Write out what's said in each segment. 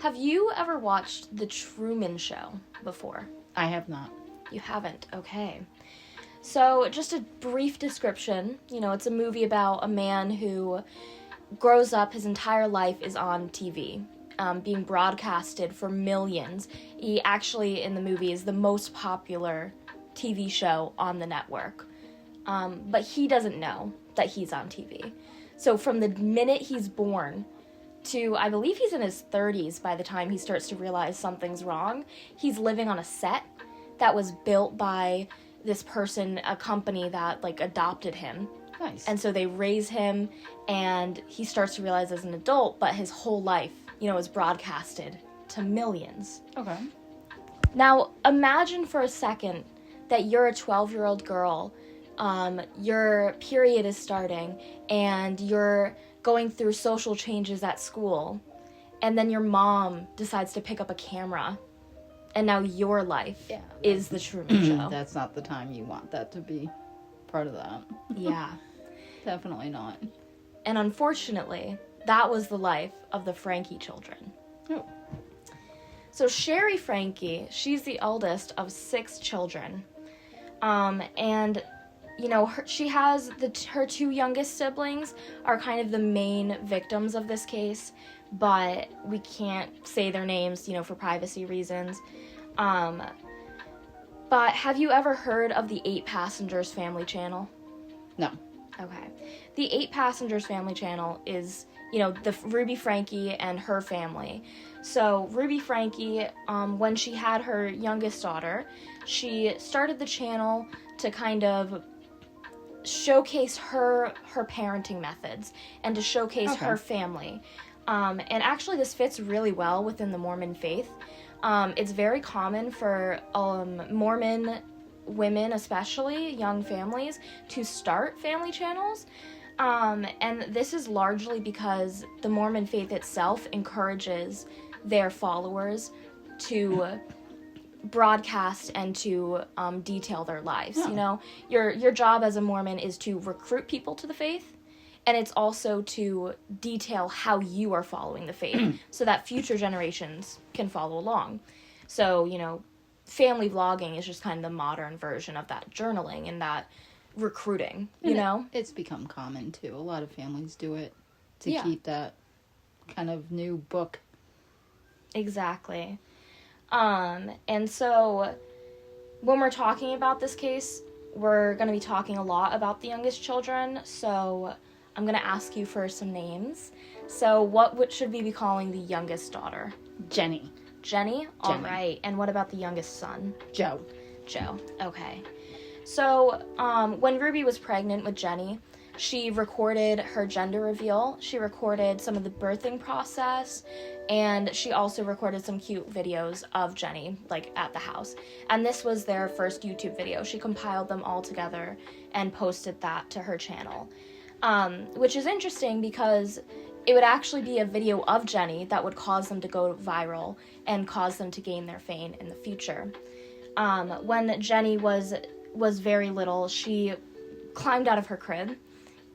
Have you ever watched The Truman Show before? I have not. You haven't? Okay. So, just a brief description. It's a movie about a man who grows up, his entire life is on TV, being broadcasted for millions. He actually, in the movie, is the most popular TV show on the network. But he doesn't know that he's on TV. So from the minute he's born to, I believe he's in his 30s by the time he starts to realize something's wrong, he's living on a set that was built by this person, a company that, adopted him. Nice. And so they raise him, and he starts to realize as an adult, but his whole life, is broadcasted to millions. Okay. Now, imagine for a second that you're a 12-year-old girl, your period is starting, and you're going through social changes at school, and then your mom decides to pick up a camera, and now your life is the Truman Show. That's not the time you want that to be part of that. Yeah. Definitely not. And unfortunately, that was the life of the Franke children. Oh. So Sherry Franke, she's the eldest of 6 children. And, she has her 2 youngest siblings are kind of the main victims of this case, but we can't say their names, for privacy reasons. But have you ever heard of the 8 Passengers Family Channel? No. Okay. The 8 Passengers Family Channel is, the Ruby Franke and her family. So Ruby Franke, when she had her youngest daughter, she started the channel to kind of showcase her parenting methods and to showcase her family. And actually this fits really well within the Mormon faith. It's very common for Mormon women, especially young families, to start family channels. And this is largely because the Mormon faith itself encourages their followers to broadcast and to detail their lives. Oh. Your job as a Mormon is to recruit people to the faith, and it's also to detail how you are following the faith so that future generations can follow along. So, family vlogging is just kind of the modern version of that journaling and that recruiting, It's become common, too. A lot of families do it to Yeah. keep that kind of new book. Exactly. And so when we're talking about this case, we're going to be talking a lot about the youngest children, so I'm going to ask you for some names. So what should we be calling the youngest daughter? Jenny. Jenny? All right. And what about the youngest son? Joe. Joe. Okay. So when Ruby was pregnant with Jenny, she recorded her gender reveal. She recorded some of the birthing process, and she also recorded some cute videos of Jenny, at the house. And this was their first YouTube video. She compiled them all together and posted that to her channel, which is interesting because it would actually be a video of Jenny that would cause them to go viral and cause them to gain their fame in the future. When Jenny was very little, she climbed out of her crib.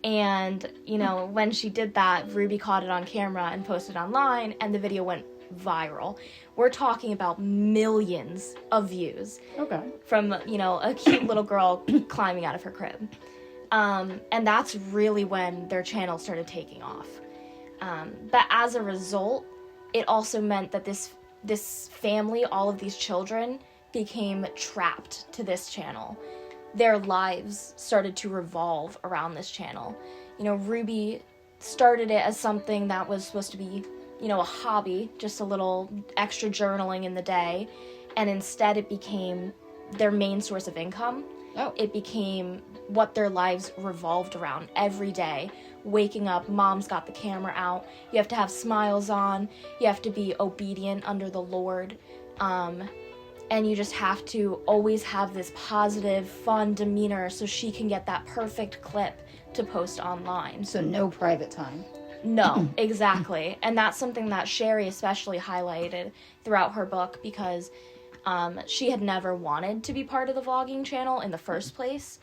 And, when she did that, Ruby caught it on camera and posted online, and the video went viral. We're talking about millions of views. Okay. From, a cute little girl climbing out of her crib. And that's really when their channel started taking off. But as a result, it also meant that this family, all of these children, became trapped to this channel. Their lives started to revolve around this channel. Ruby started it as something that was supposed to be, a hobby, just a little extra journaling in the day, and instead it became their main source of income. Oh. It became what their lives revolved around every day. Waking up, mom's got the camera out, you have to have smiles on, you have to be obedient under the Lord, and you just have to always have this positive, fun demeanor so she can get that perfect clip to post online. So no private time. No, exactly. And that's something that Sherry especially highlighted throughout her book because she had never wanted to be part of the vlogging channel in the first place.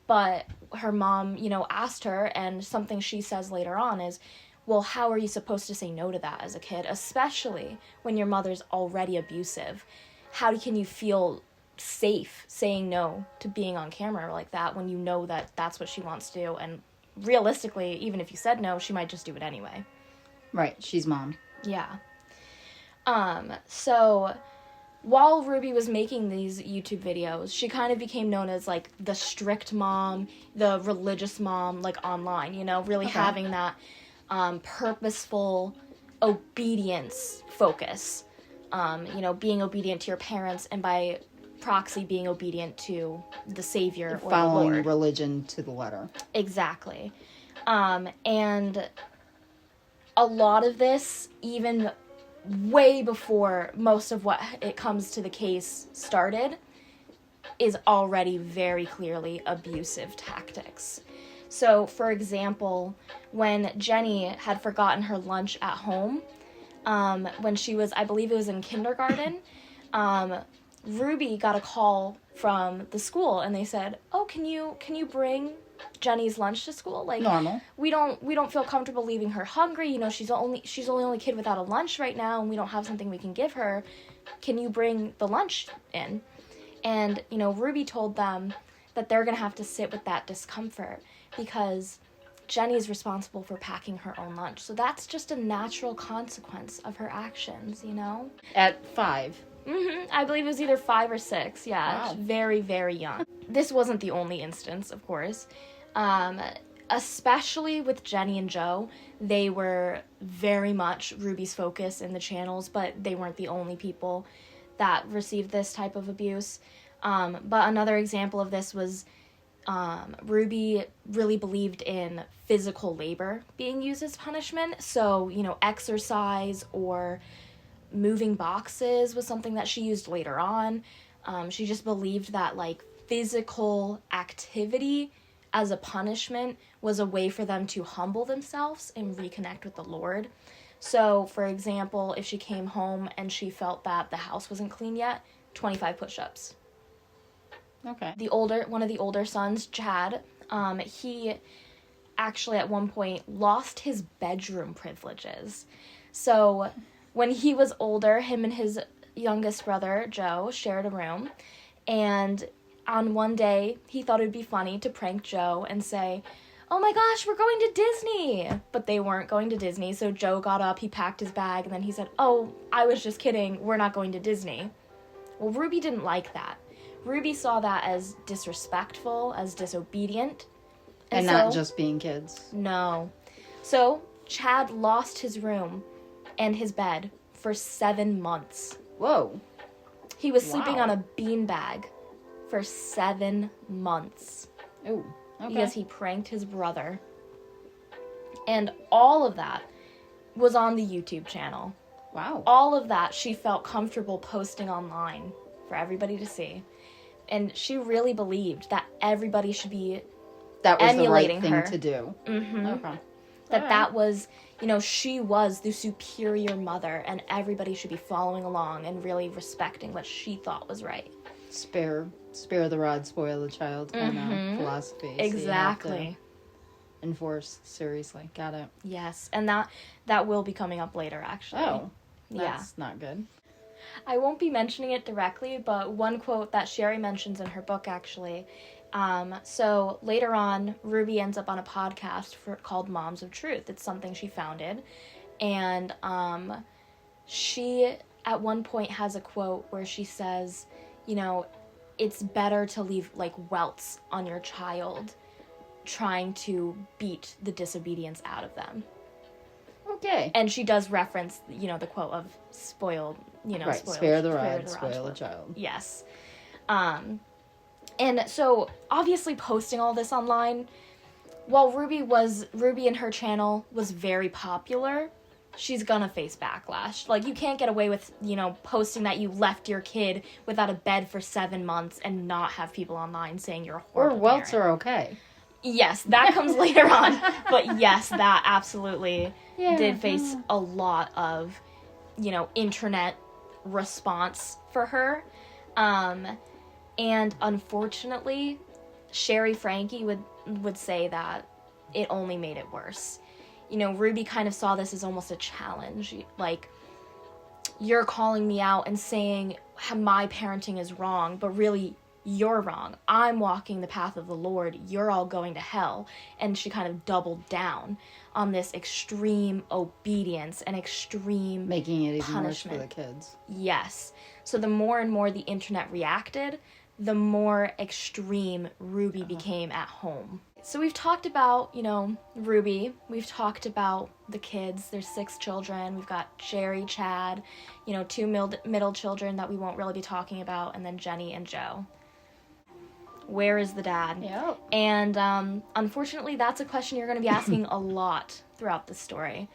But her mom, asked her, and something she says later on is, well, how are you supposed to say no to that as a kid, especially when your mother's already abusive? How can you feel safe saying no to being on camera like that when you know that that's what she wants to do? And realistically, even if you said no, she might just do it anyway. Right, she's mom. Yeah. So while Ruby was making these YouTube videos, she kind of became known as, like, the strict mom, the religious mom, like, online, you know, really having that purposeful obedience focus, you know, being obedient to your parents, and by proxy being obedient to the Savior or Following the Lord. religion to the letter. Exactly. And a lot of this, even way before most of what it comes to the case started, is already very clearly abusive tactics. So, for example, when Jenny had forgotten her lunch at home, when she was, I believe it was in kindergarten, Ruby got a call from the school, and they said, "Oh, can you bring Jenny's lunch to school? Like, normal. We don't feel comfortable leaving her hungry. You know, she's the only kid without a lunch right now, and we don't have something we can give her. Can you bring the lunch in?" And, you know, Ruby told them that they're going to have to sit with that discomfort because Jenny's responsible for packing her own lunch. So that's just a natural consequence of her actions, you know? At 5. I believe it was either 5 or 6. Yeah, Wow. very, very young. This wasn't the only instance, of course. Especially with Jenny and Joe, they were very much Ruby's focus in the channels, but they weren't the only people that received this type of abuse. But another example of this was Ruby really believed in physical labor being used as punishment. So, you know, exercise or moving boxes was something that she used later on. She just believed that, like, physical activity as a punishment was a way for them to humble themselves and reconnect with the Lord. So, for example, if she came home and she felt that the house wasn't clean yet, 25 push-ups. Okay. One of the older sons, Chad, he actually at one point lost his bedroom privileges. So when he was older, him and his youngest brother, Joe, shared a room. And on one day, he thought it would be funny to prank Joe and say, "Oh my gosh, we're going to Disney!" But they weren't going to Disney, so Joe got up, he packed his bag, and then he said, "Oh, I was just kidding, we're not going to Disney." Well, Ruby didn't like that. Ruby saw that as disrespectful, as disobedient. And not just being kids. No. So, Chad lost his room and his bed for 7 months. Whoa. He was sleeping on a beanbag for 7 months. Ooh. Okay. Because he pranked his brother. And all of that was on the YouTube channel. Wow. All of that she felt comfortable posting online for everybody to see. And she really believed that everybody should be that was emulating the right her. thing to do. Mm-hmm. Okay. That was, you know, she was the superior mother, and everybody should be following along and really respecting what she thought was right. Spare the rod, spoil the child kind of philosophy. Exactly. So you have to enforce seriously. Got it. Yes, and that will be coming up later, actually. Oh, that's not good. I won't be mentioning it directly, but one quote that Sherry mentions in her book, actually. So later on, Ruby ends up on a podcast called Moms of Truth. It's something she founded. And she, at one point, has a quote where she says, you know, it's better to leave, like, welts on your child trying to beat the disobedience out of them. Okay. And she does reference, you know, the quote of spoiled, you know, right. Spare the rod, spoil the child. Yes. And so, obviously, posting all this online, while Ruby and her channel was very popular, she's gonna face backlash. Like, you can't get away with, you know, posting that you left your kid without a bed for 7 months and not have people online saying you're a horrible Or welts parent. are okay. Yes, that comes later on. But yes, that absolutely did face a lot of, you know, internet response for her. And unfortunately, Sherry Frankie would say that it only made it worse. Ruby kind of saw this as almost a challenge. Like, you're calling me out and saying my parenting is wrong, but really you're wrong. I'm walking the path of the Lord. You're all going to hell. And she kind of doubled down on this extreme obedience and extreme making it even punishment. worse for the kids. Yes. So the more and more the internet reacted, the more extreme Ruby became at home. So we've talked about, Ruby. We've talked about the kids. There's 6 children. We've got Sherry, Chad, 2 middle children that we won't really be talking about, and then Jenny and Joe. Where is the dad? Yep. And unfortunately, that's a question you're going to be asking a lot throughout the story.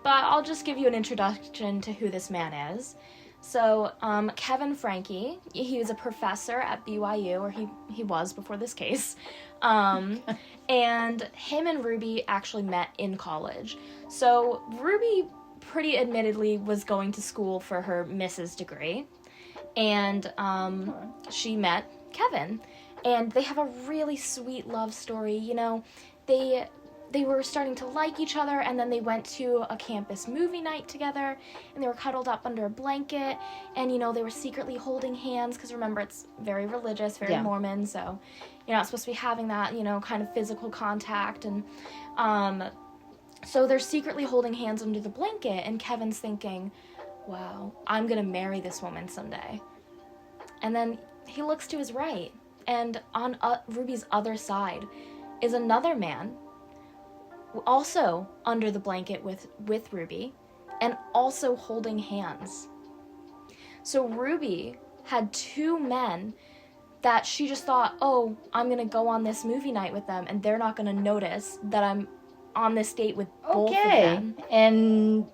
But I'll just give you an introduction to who this man is. So, Kevin Franke, he was a professor at BYU, or he was before this case. And him and Ruby actually met in college. So, Ruby pretty admittedly was going to school for her Mrs. degree. And she met Kevin. And they have a really sweet love story. They were starting to like each other, and then they went to a campus movie night together, and they were cuddled up under a blanket, and, they were secretly holding hands, because remember, it's very religious, very Mormon, so you're not supposed to be having that, kind of physical contact, and, so they're secretly holding hands under the blanket, and Kevin's thinking, wow, I'm gonna marry this woman someday. And then he looks to his right, and on Ruby's other side is another man, also under the blanket with Ruby, and also holding hands. So Ruby had 2 men that she just thought, oh, I'm gonna go on this movie night with them, and they're not gonna notice that I'm on this date with both of them. And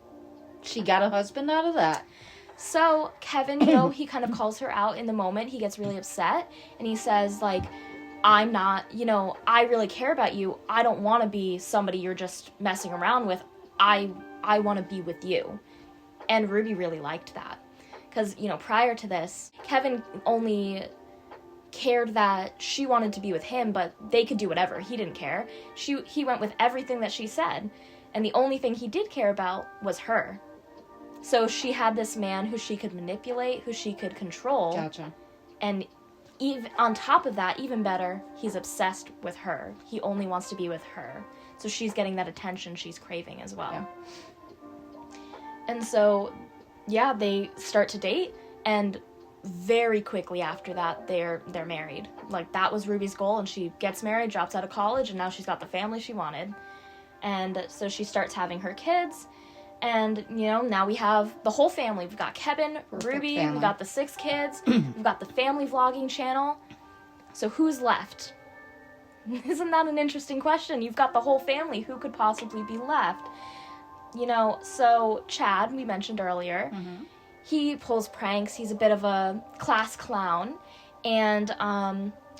she got a husband out of that. So Kevin, he kind of calls her out in the moment. He gets really upset, and he says, like, I'm not, I really care about you. I don't want to be somebody you're just messing around with. I want to be with you. And Ruby really liked that. Because, prior to this, Kevin only cared that she wanted to be with him, but they could do whatever. He didn't care. He went with everything that she said. And the only thing he did care about was her. So she had this man who she could manipulate, who she could control. Gotcha. And even on top of that, even better, he's obsessed with her. He only wants to be with her. So she's getting that attention she's craving as well. Yeah. And so, they start to date, and very quickly after that, they're married. Like, that was Ruby's goal, and she gets married, drops out of college, and now she's got the family she wanted. And so she starts having her kids, and, now we have the whole family. We've got Kevin, Ruby, we've got the 6 kids, we've got the family vlogging channel. So who's left? Isn't that an interesting question? You've got the whole family. Who could possibly be left? So Chad, we mentioned earlier, he pulls pranks. He's a bit of a class clown, and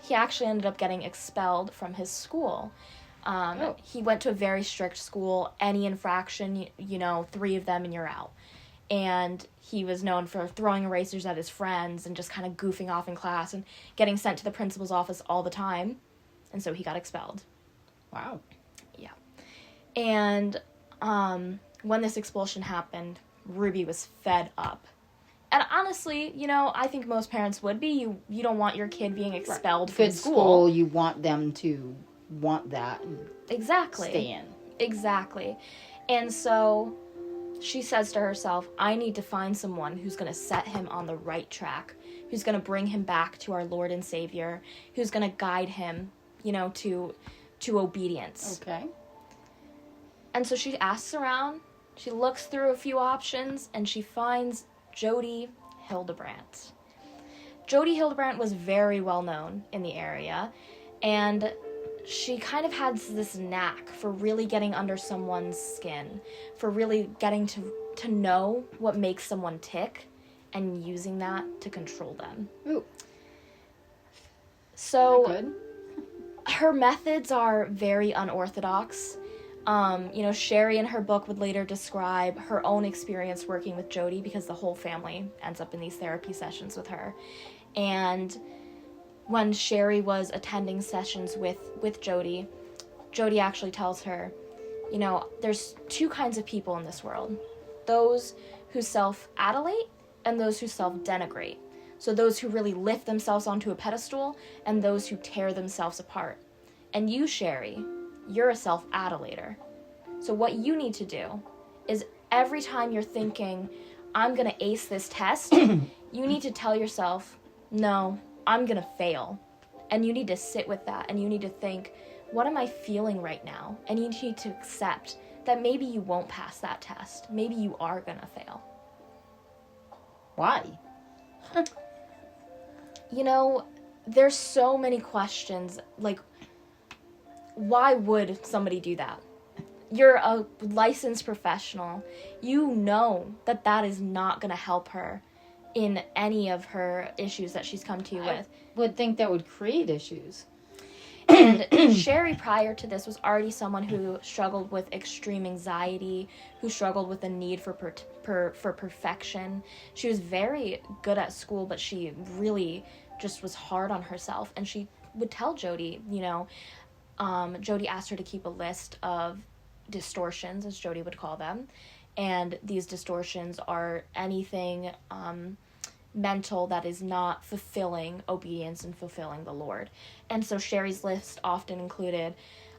he actually ended up getting expelled from his school. He went to a very strict school. Any infraction, 3 of them and you're out. And he was known for throwing erasers at his friends and just kind of goofing off in class and getting sent to the principal's office all the time. And so he got expelled. Wow. Yeah. And when this expulsion happened, Ruby was fed up. And honestly, I think most parents would be. You don't want your kid being expelled from school. You want them to want that. Exactly. Stay in. Exactly. And so she says to herself, I need to find someone who's going to set him on the right track, who's going to bring him back to our Lord and Savior, who's going to guide him, to obedience. Okay. And so she asks around, she looks through a few options, and she finds Jody Hildebrandt. Jody Hildebrandt was very well known in the area, and she kind of has this knack for really getting under someone's skin, for really getting to know what makes someone tick and using that to control them. Ooh. So Good. Her methods are very unorthodox. Sherry in her book would later describe her own experience working with Jody, because the whole family ends up in these therapy sessions with her. And when Sherry was attending sessions with Jody actually tells her, You know, there's two kinds of people in this world. Those who self-adulate and those who self-denigrate. So those who really lift themselves onto a pedestal and those who tear themselves apart. And you, Sherry, you're a self-adulator. So what you need to do is every time you're thinking, I'm going to ace this test, you need to tell yourself, no, I'm going to fail. And you need to sit with that and you need to think, what am I feeling right now? And you need to accept that maybe you won't pass that test. Maybe you are going to fail. Why? You know, there's so many questions. Like, why would somebody do that? You're a licensed professional. You know that that is not going to help her in any of her issues that she's come to you with. I would think that would create issues. And Sherry, prior to this, was already someone who struggled with extreme anxiety, who struggled with a need for perfection. She was very good at school, but she really just was hard on herself. And she would tell Jody, you know, Jody asked her to keep a list of distortions, as Jody would call them. And these distortions are anything mental that is not fulfilling obedience and fulfilling the Lord. And so Sherry's list often included,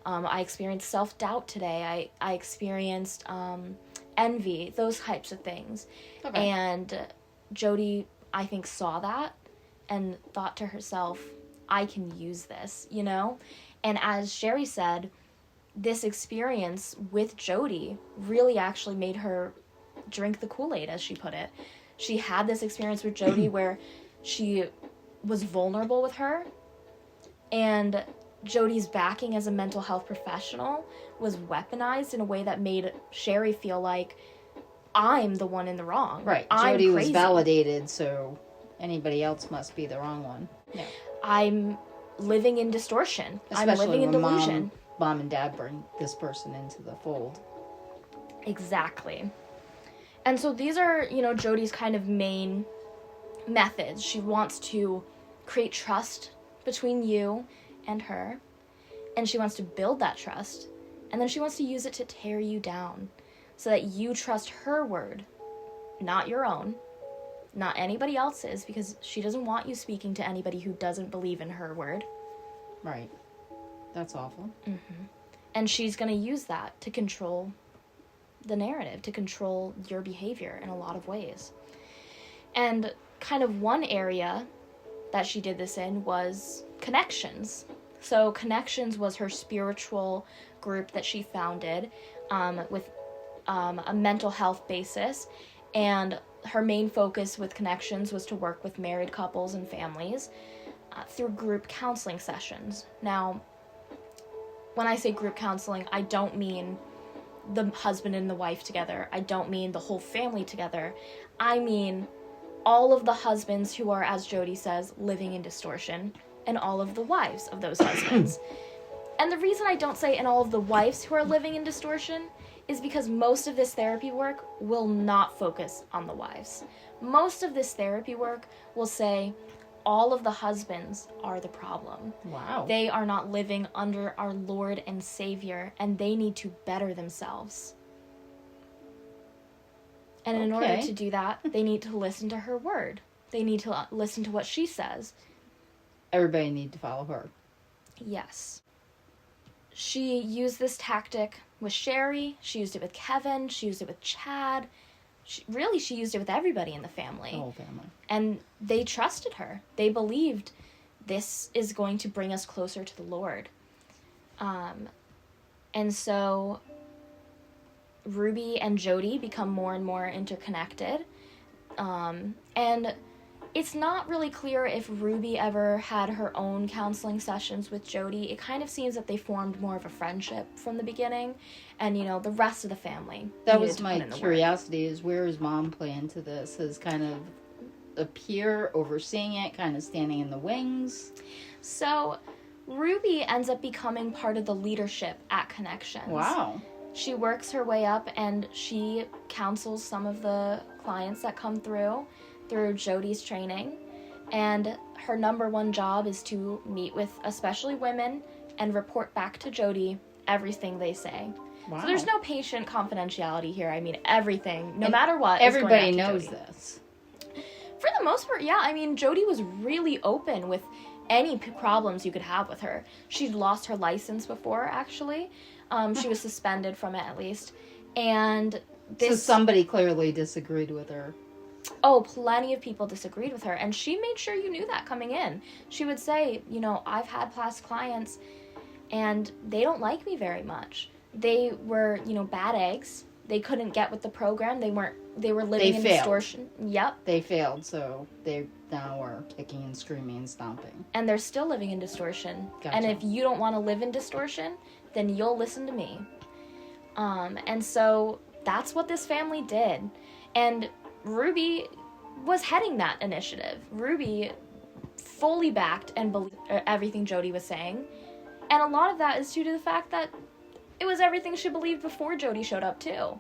I experienced self-doubt today. I experienced envy, those types of things. Okay. And Jody, I think, saw that and thought to herself, I can use this, you know? And as Sherry said, this experience with Jody really actually made her drink the Kool-Aid, as she put it. She had this experience with Jody where she was vulnerable with her, and Jody's backing as a mental health professional was weaponized in a way that made Sherry feel like, I'm the one in the wrong. Right. Jody was validated, so anybody else must be the wrong one. Yeah. I'm living in distortion. Especially I'm living in delusion. Mom and dad bring this person into the fold. Exactly. And so these are, you know, Jody's kind of main methods. She wants to create trust between you and her, and she wants to build that trust, and then she wants to use it to tear you down so that you trust her word, not your own, not anybody else's, because she doesn't want you speaking to anybody who doesn't believe in her word. Right. That's awful. Mm-hmm. And she's going to use that to control the narrative, to control your behavior in a lot of ways. And kind of one area that she did this in was Connections. So Connections was her spiritual group that she founded with a mental health basis. And her main focus with Connections was to work with married couples and families through group counseling sessions. Now, when I say group counseling, I don't mean the husband and the wife together. I don't mean the whole family together. I mean all of the husbands who are, as Jody says, living in distortion, and all of the wives of those husbands. And the reason I don't say and all of the wives who are living in distortion is because most of this therapy work will not focus on the wives. Most of this therapy work will say all of the husbands are the problem. Wow. They are not living under our Lord and Savior, and they need to better themselves. And in order to do that, they need to listen to her word. They need to listen to what she says. Everybody need to follow her. Yes. She used this tactic with Sherry. She used it with Kevin. She used it with Chad. She used it with everybody in the family. The whole family. And they trusted her. They believed this is going to bring us closer to the Lord. And so Ruby and Jody become more and more interconnected. And it's not really clear if Ruby ever had her own counseling sessions with Jody. It kind of seems that they formed more of a friendship from the beginning. And, you know, the rest of the family. That was my curiosity, is where is mom play into this? As kind of a peer overseeing it, kind of standing in the wings? So Ruby ends up becoming part of the leadership at Connections. Wow. She works her way up and she counsels some of the clients that come through Jody's training. And her number one job is to meet with especially women and report back to Jody everything they say. Wow. So there's no patient confidentiality here. I mean, everything, no matter what, everybody is going knows after Jodi. this. For the most part, yeah. I mean, Jodi was really open with any problems you could have with her. She'd lost her license before, actually. She was suspended from it, at least. And this... So somebody clearly disagreed with her. Oh, plenty of people disagreed with her. And she made sure you knew that coming in. She would say, you know, I've had past clients, and they don't like me very much. They were, you know, bad eggs. They couldn't get with the program. They were living in distortion. Yep. They failed, so they now are kicking and screaming and stomping. And they're still living in distortion. Gotcha. And if you don't want to live in distortion, then you'll listen to me. And so that's what this family did. And Ruby was heading that initiative. Ruby fully backed and believed everything Jodi was saying. And a lot of that is due to the fact that it was everything she believed before Jodi showed up, too.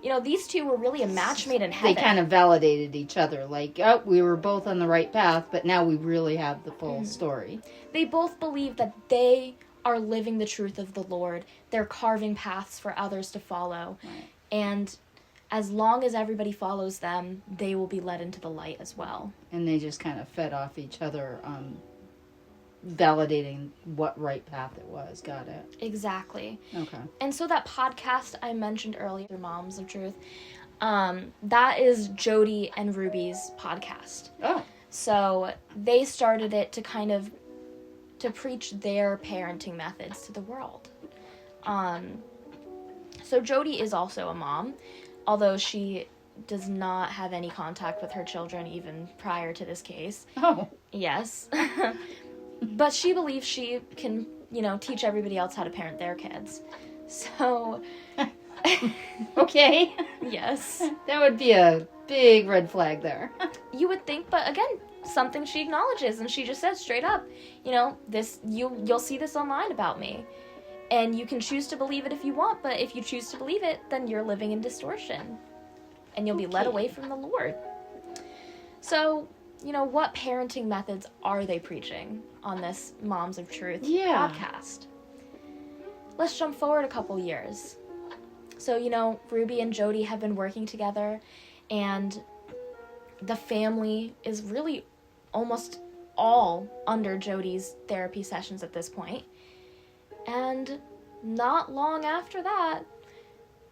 You know, these two were really a match made in heaven. They kind of validated each other. Like, oh, we were both on the right path, but now we really have the full story. They both believe that they are living the truth of the Lord. They're carving paths for others to follow. Right. And as long as everybody follows them, they will be led into the light as well. And they just kind of fed off each other, validating what right path it was. Got it. Exactly. Okay. And so that podcast I mentioned earlier, Moms of Truth, that is Jodi and Ruby's podcast. Oh. So they started it to kind of to preach their parenting methods to the world. So Jodi is also a mom, although she does not have any contact with her children even prior to this case. Oh. Yes. But she believes she can, you know, teach everybody else how to parent their kids. So... Okay. Yes. That would be a big red flag there. You would think, but again, something she acknowledges, and she just says straight up, you know, this you'll see this online about me. And you can choose to believe it if you want, but if you choose to believe it, then you're living in distortion. And you'll be led away from the Lord. So, you know, what parenting methods are they preaching on this Moms of Truth podcast? Let's jump forward a couple years. So, you know, Ruby and Jodi have been working together, and the family is really almost all under Jodi's therapy sessions at this point. And not long after that,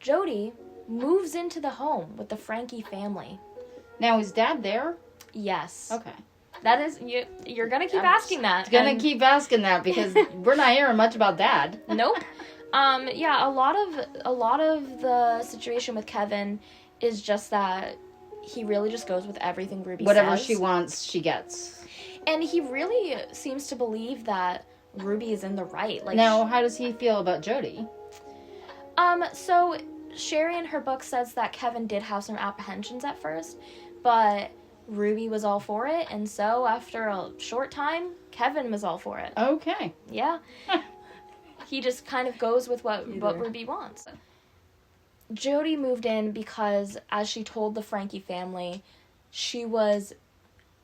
Jodi moves into the home with the Franke family. Now, is Dad there? Yes. Okay. That is, you're going to keep asking that. Gonna keep asking that because we're not hearing much about Dad. Nope. Yeah, a lot of the situation with Kevin is just that he really just goes with everything Ruby says. Whatever she wants, she gets. And he really seems to believe that Ruby is in the right. Like, now, how does he feel about Jodi? So Sherry in her book says that Kevin did have some apprehensions at first, but Ruby was all for it, and so after a short time, Kevin was all for it. Okay. Yeah. He just kind of goes with what Ruby wants. Jodi moved in because, as she told the Franke family, she was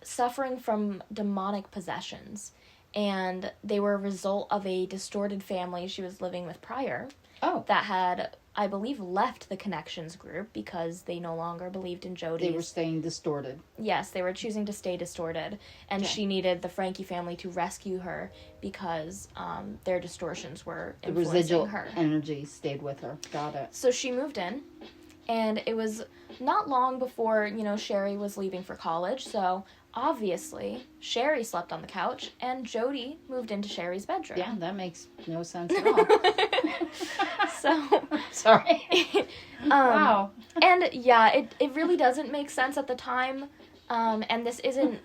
suffering from demonic possessions, and they were a result of a distorted family she was living with prior. Oh. That had, I believe, left the Connections group because they no longer believed in Jodi's. They were staying distorted. Yes, they were choosing to stay distorted, and she needed the Franke family to rescue her because their distortions were The influencing residual her. energy stayed with her. Got it. So she moved in, and it was not long before, you know, Sherry was leaving for college, so obviously Sherry slept on the couch, and Jodi moved into Sherry's bedroom. Yeah, that makes no sense at all. So... Sorry. Wow. And, yeah, it really doesn't make sense at the time, and this isn't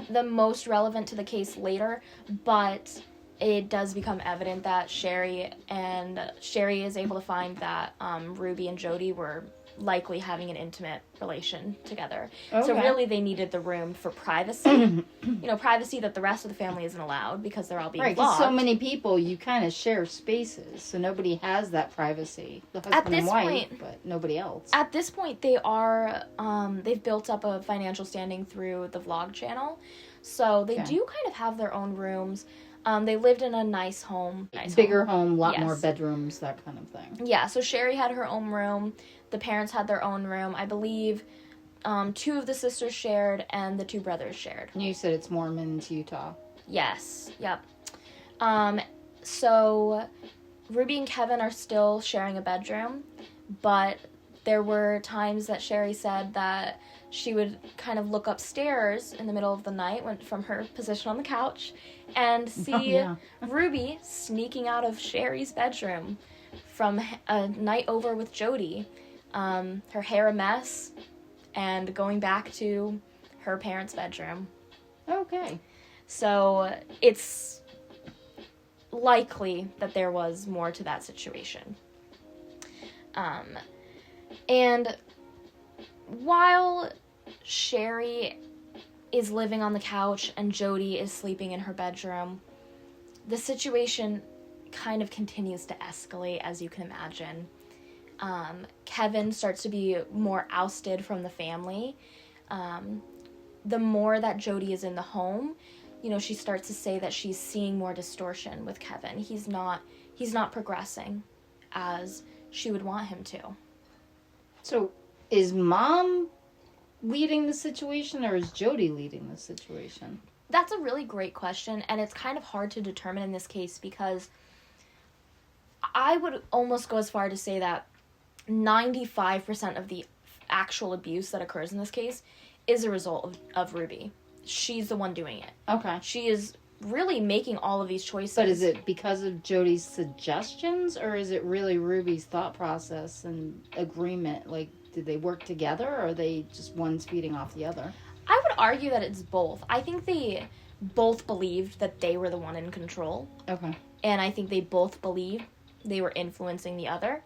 the most relevant to the case later, but it does become evident that Sherry is able to find that Ruby and Jodi were likely having an intimate relation together. Okay. So really they needed the room for privacy. You know, privacy that the rest of the family isn't allowed because they're all being Right, because vlogged. so many people, you kind of share spaces, so nobody has that privacy. The husband At this and wife, point- but nobody else. At this point, they are, they've built up a financial standing through the vlog channel. So they do kind of have their own rooms. They lived in a nice home. Bigger home, lot Yes. more bedrooms, that kind of thing. Yeah, so Sherry had her own room. The parents had their own room. I believe 2 of the sisters shared and the 2 brothers shared. And you said it's Mormons, Utah. Yes, yep. So Ruby and Kevin are still sharing a bedroom, but there were times that Sherry said that she would kind of look upstairs in the middle of the night from her position on the couch and see Ruby sneaking out of Sherry's bedroom from a night over with Jody. Her hair a mess and going back to her parents' bedroom. Okay. So it's likely that there was more to that situation. And while Sherry is living on the couch and Jody is sleeping in her bedroom, the situation kind of continues to escalate, as you can imagine. Kevin starts to be more ousted from the family. The more that Jody is in the home, she starts to say that she's seeing more distortion with Kevin. He's not progressing as she would want him to. So, is Mom leading the situation, or is Jody leading the situation? That's a really great question, and it's kind of hard to determine in this case because I would almost go as far to say that 95% of the actual abuse that occurs in this case is a result of Ruby. She's the one doing it. Okay. She is really making all of these choices. But is it because of Jody's suggestions, or is it really Ruby's thought process and agreement? Like, did they work together, or are they just one's feeding off the other? I would argue that it's both. I think they both believed that they were the one in control. Okay. And I think they both believed they were influencing the other.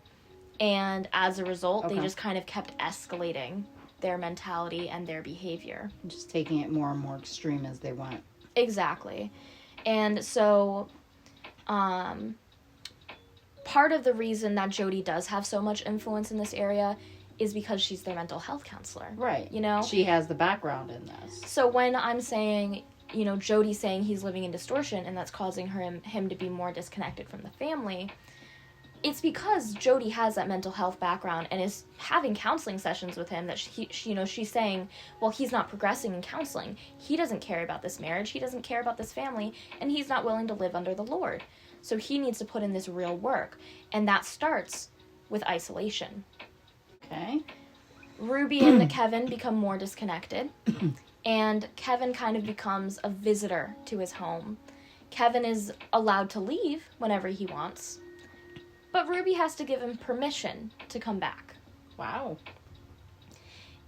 And as a result, they just kind of kept escalating their mentality and their behavior. Just taking it more and more extreme as they went. Exactly. And so, part of the reason that Jody does have so much influence in this area is because she's their mental health counselor. Right. She has the background in this. So when I'm saying, Jody's saying he's living in distortion and that's causing him to be more disconnected from the family, it's because Jody has that mental health background and is having counseling sessions with him that she's saying, well, he's not progressing in counseling. He doesn't care about this marriage. He doesn't care about this family, and he's not willing to live under the Lord. So he needs to put in this real work, and that starts with isolation. Okay. Ruby and Kevin become more disconnected, and Kevin kind of becomes a visitor to his home. Kevin is allowed to leave whenever he wants, but Ruby has to give him permission to come back. Wow.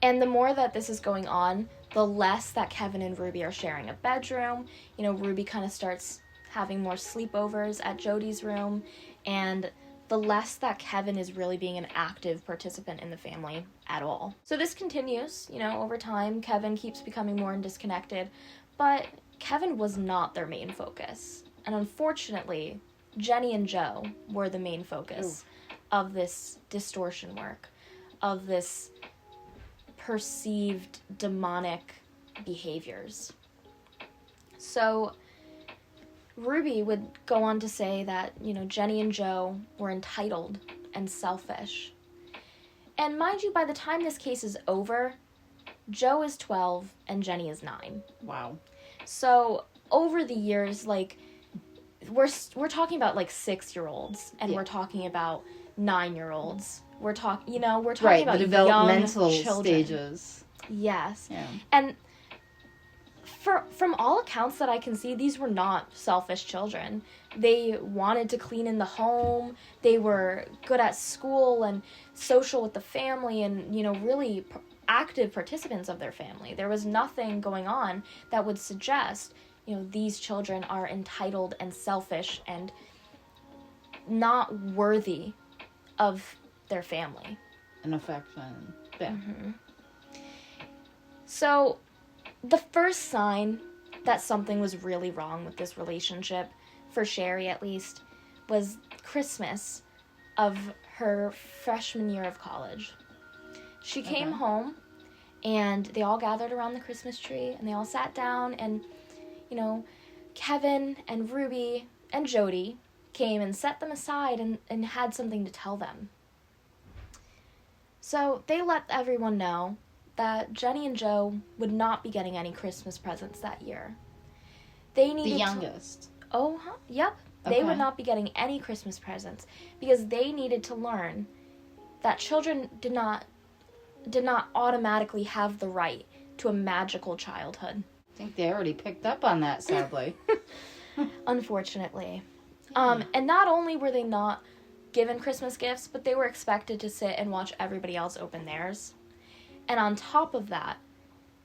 And the more that this is going on, the less that Kevin and Ruby are sharing a bedroom. Ruby kind of starts having more sleepovers at Jody's room, and the less that Kevin is really being an active participant in the family at all. So this continues, over time. Kevin keeps becoming more disconnected, but Kevin was not their main focus. And unfortunately, Jenny and Joe were the main focus of this distortion work, of this perceived demonic behaviors. So Ruby would go on to say that, Jenny and Joe were entitled and selfish. And mind you, by the time this case is over, Joe is 12 and Jenny is 9. Wow. So over the years, we're talking about 6-year-olds, and we're talking about 9-year-olds. We're talking about the developmental young children. stages. Yes. Yeah. And from all accounts that I can see, these were not selfish children. They wanted to clean in the home. They were good at school and social with the family, and really active participants of their family. There was nothing going on that would suggest these children are entitled and selfish and not worthy of their family. And affection. Yeah. Mm-hmm. So, the first sign that something was really wrong with this relationship, for Sherry at least, was Christmas of her freshman year of college. She came home, and they all gathered around the Christmas tree, and they all sat down, and Kevin and Ruby and Jody came and set them aside and had something to tell them. So they let everyone know that Jenny and Joe would not be getting any Christmas presents that year. They needed The youngest. Yep. They Okay. would not be getting any Christmas presents because they needed to learn that children did not automatically have the right to a magical childhood. I think they already picked up on that, sadly. Unfortunately. And not only were they not given Christmas gifts, but they were expected to sit and watch everybody else open theirs. And on top of that,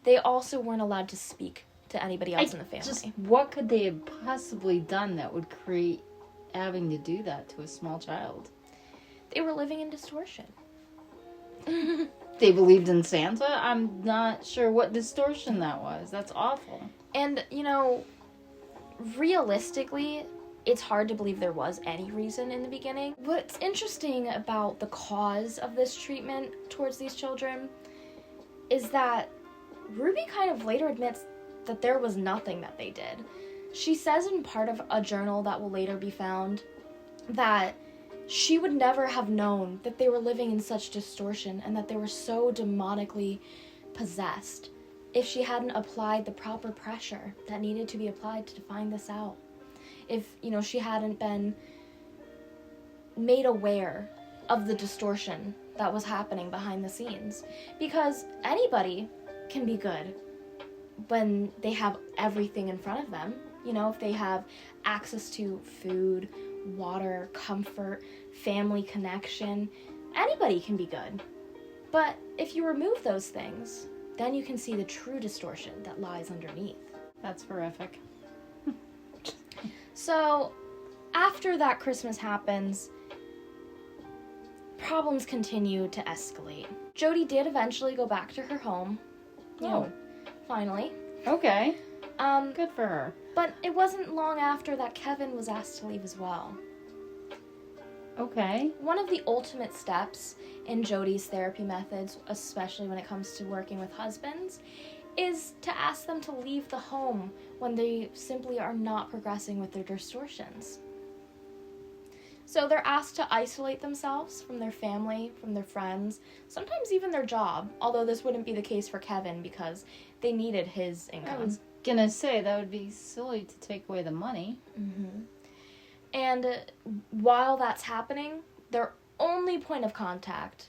they also weren't allowed to speak to anybody else in the family. What could they have possibly done that would create having to do that to a small child? They were living in distortion. They believed in Santa? I'm not sure what distortion that was. That's awful. And, you know, realistically, it's hard to believe there was any reason in the beginning. What's interesting about the cause of this treatment towards these children is that Ruby kind of later admits that there was nothing that they did. She says in part of a journal that will later be found that she would never have known that they were living in such distortion and that they were so demonically possessed if she hadn't applied the proper pressure that needed to be applied to find this out. If, you know, she hadn't been made aware of the distortion that was happening behind the scenes. Because anybody can be good when they have everything in front of them. You know, if they have access to food, water, comfort, family connection, anybody can be good. But if you remove those things, then you can see the true distortion that lies underneath. That's horrific. So, after that Christmas happens, problems continue to escalate. Jody did eventually go back to her home. You know, finally. Okay. Good for her. But it wasn't long after that Kevin was asked to leave as well. Okay. One of the ultimate steps in Jody's therapy methods, especially when it comes to working with husbands, is to ask them to leave the home when they simply are not progressing with their distortions. So they're asked to isolate themselves from their family, from their friends, sometimes even their job, although this wouldn't be the case for Kevin because they needed his income. I was gonna say, that would be silly to take away the money. Mm-hmm. And while that's happening, their only point of contact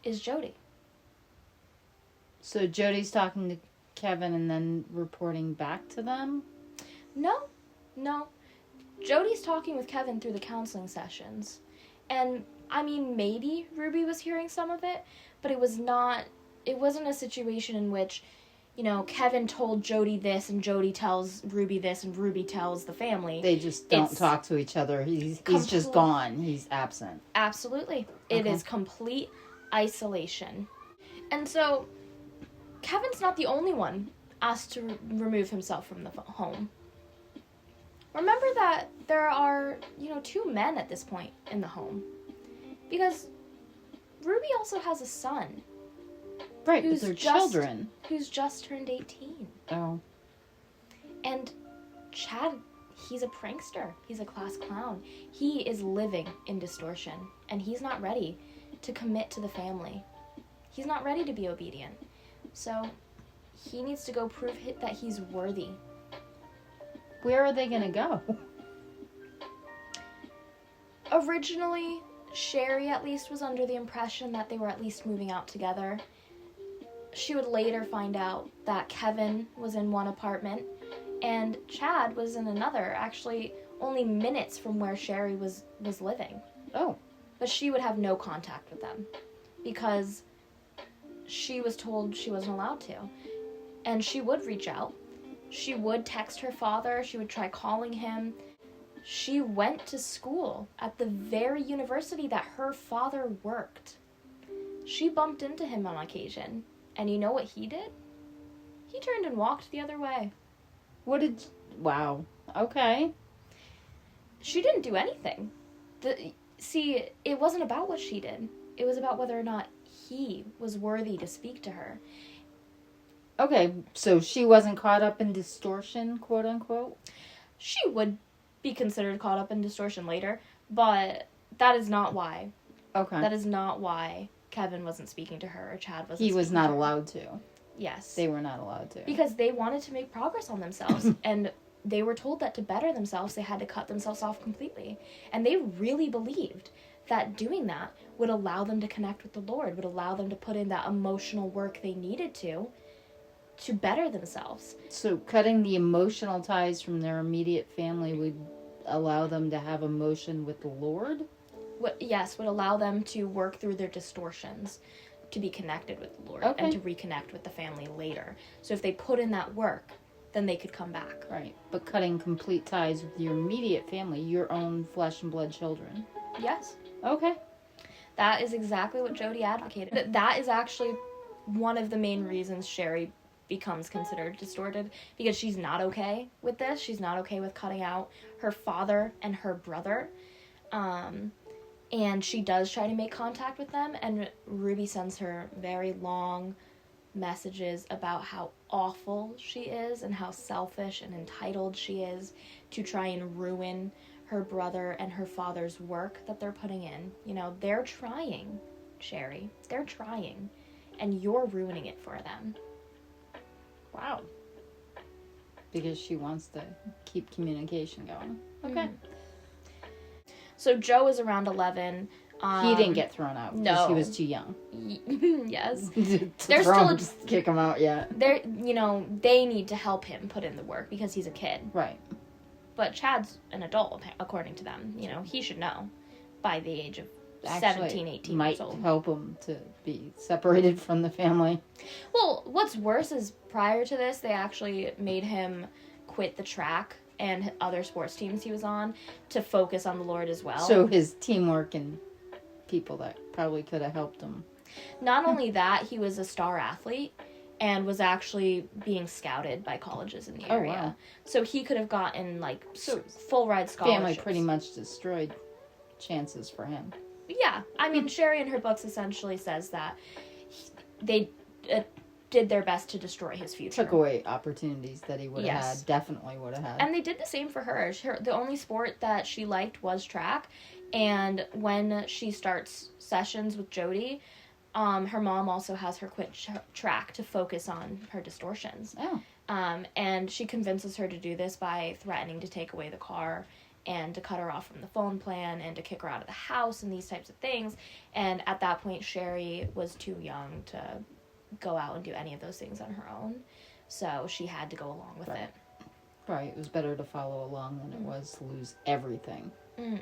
is Jody. So Jody's talking to Kevin and then reporting back to them? No. Jody's talking with Kevin through the counseling sessions. And, I mean, maybe Ruby was hearing some of it, but it wasn't a situation in which, you know, Kevin told Jody this and Jody tells Ruby this and Ruby tells the family. They just don't talk to each other. He's just gone. He's absent. Absolutely. It Okay. is complete isolation. And so, Kevin's not the only one asked to remove himself from the home. Remember that there are, you know, 2 men at this point in the home. Because Ruby also has a son. Right, but they're children. Who's just turned 18. Oh. And Chad, he's a prankster. He's a class clown. He is living in distortion. And he's not ready to commit to the family. He's not ready to be obedient. So, he needs to go prove that he's worthy. Where are they going to go? Originally, Sherry at least was under the impression that they were at least moving out together. She would later find out that Kevin was in one apartment and Chad was in another, actually only minutes from where Sherry was living. Oh. But she would have no contact with them because she was told she wasn't allowed to. And she would reach out. She would text her father. She would try calling him. She went to school at the very university that her father worked. She bumped into him on occasion. And you know what he did? He turned and walked the other way. Wow. Okay. She didn't do anything. See, it wasn't about what she did. It was about whether or not he was worthy to speak to her. Okay, so she wasn't caught up in distortion, quote unquote? she would be considered caught up in distortion later, but that is not why. Okay. That is not why Kevin wasn't speaking to her or Chad wasn't. He was speaking not to her. allowed to. Yes. They were not allowed to. Because they wanted to make progress on themselves, and they were told that to better themselves, they had to cut themselves off completely. And they really believed that doing that would allow them to connect with the Lord, would allow them to put in that emotional work they needed to better themselves. So cutting the emotional ties from their immediate family would allow them to have emotion with the Lord? Would allow them to work through their distortions, to be connected with the Lord, Okay. and to reconnect with the family later. So if they put in that work, then they could come back. Right. But cutting complete ties with your immediate family, your own flesh and blood children. Yes. Okay. That is exactly what Jody advocated. That is actually one of the main reasons Sherry becomes considered distorted, because she's not okay with this. She's not okay with cutting out her father and her brother. And she does try to make contact with them, and Ruby sends her very long messages about how awful she is and how selfish and entitled she is to try and ruin her brother and her father's work that they're putting in. You know, they're trying, Sherry. They're trying, and you're ruining it for them. Wow. Because she wants to keep communication going. Okay. So Joe is around 11. He didn't get thrown out because no. he was too young. Yes. There's still just kick him out yet. They need to help him put in the work because he's a kid. Right. But Chad's an adult, according to them. You know, he should know by the age of Actually, 17, 18 might years old. help him to be separated from the family. Well, what's worse is prior to this, they actually made him quit the track and other sports teams he was on to focus on the Lord as well. So his teamwork and people that probably could have helped him. Not only that, he was a star athlete and was actually being scouted by colleges in the area. Wow. So he could have gotten So full ride scholarships. family pretty much destroyed chances for him. Yeah, I mean, Sherry in her books essentially says that they did their best to destroy his future. Took away opportunities that he would have Yes. had, definitely would have had. And they did the same for her. The only sport that she liked was track, and when she starts sessions with Jody, her mom also has her quit track to focus on her distortions. Oh. And she convinces her to do this by threatening to take away the car and to cut her off from the phone plan and to kick her out of the house and these types of things. And at that point, Sherry was too young to go out and do any of those things on her own. So she had to go along with it. Right. It was better to follow along than it was to lose everything. Mm.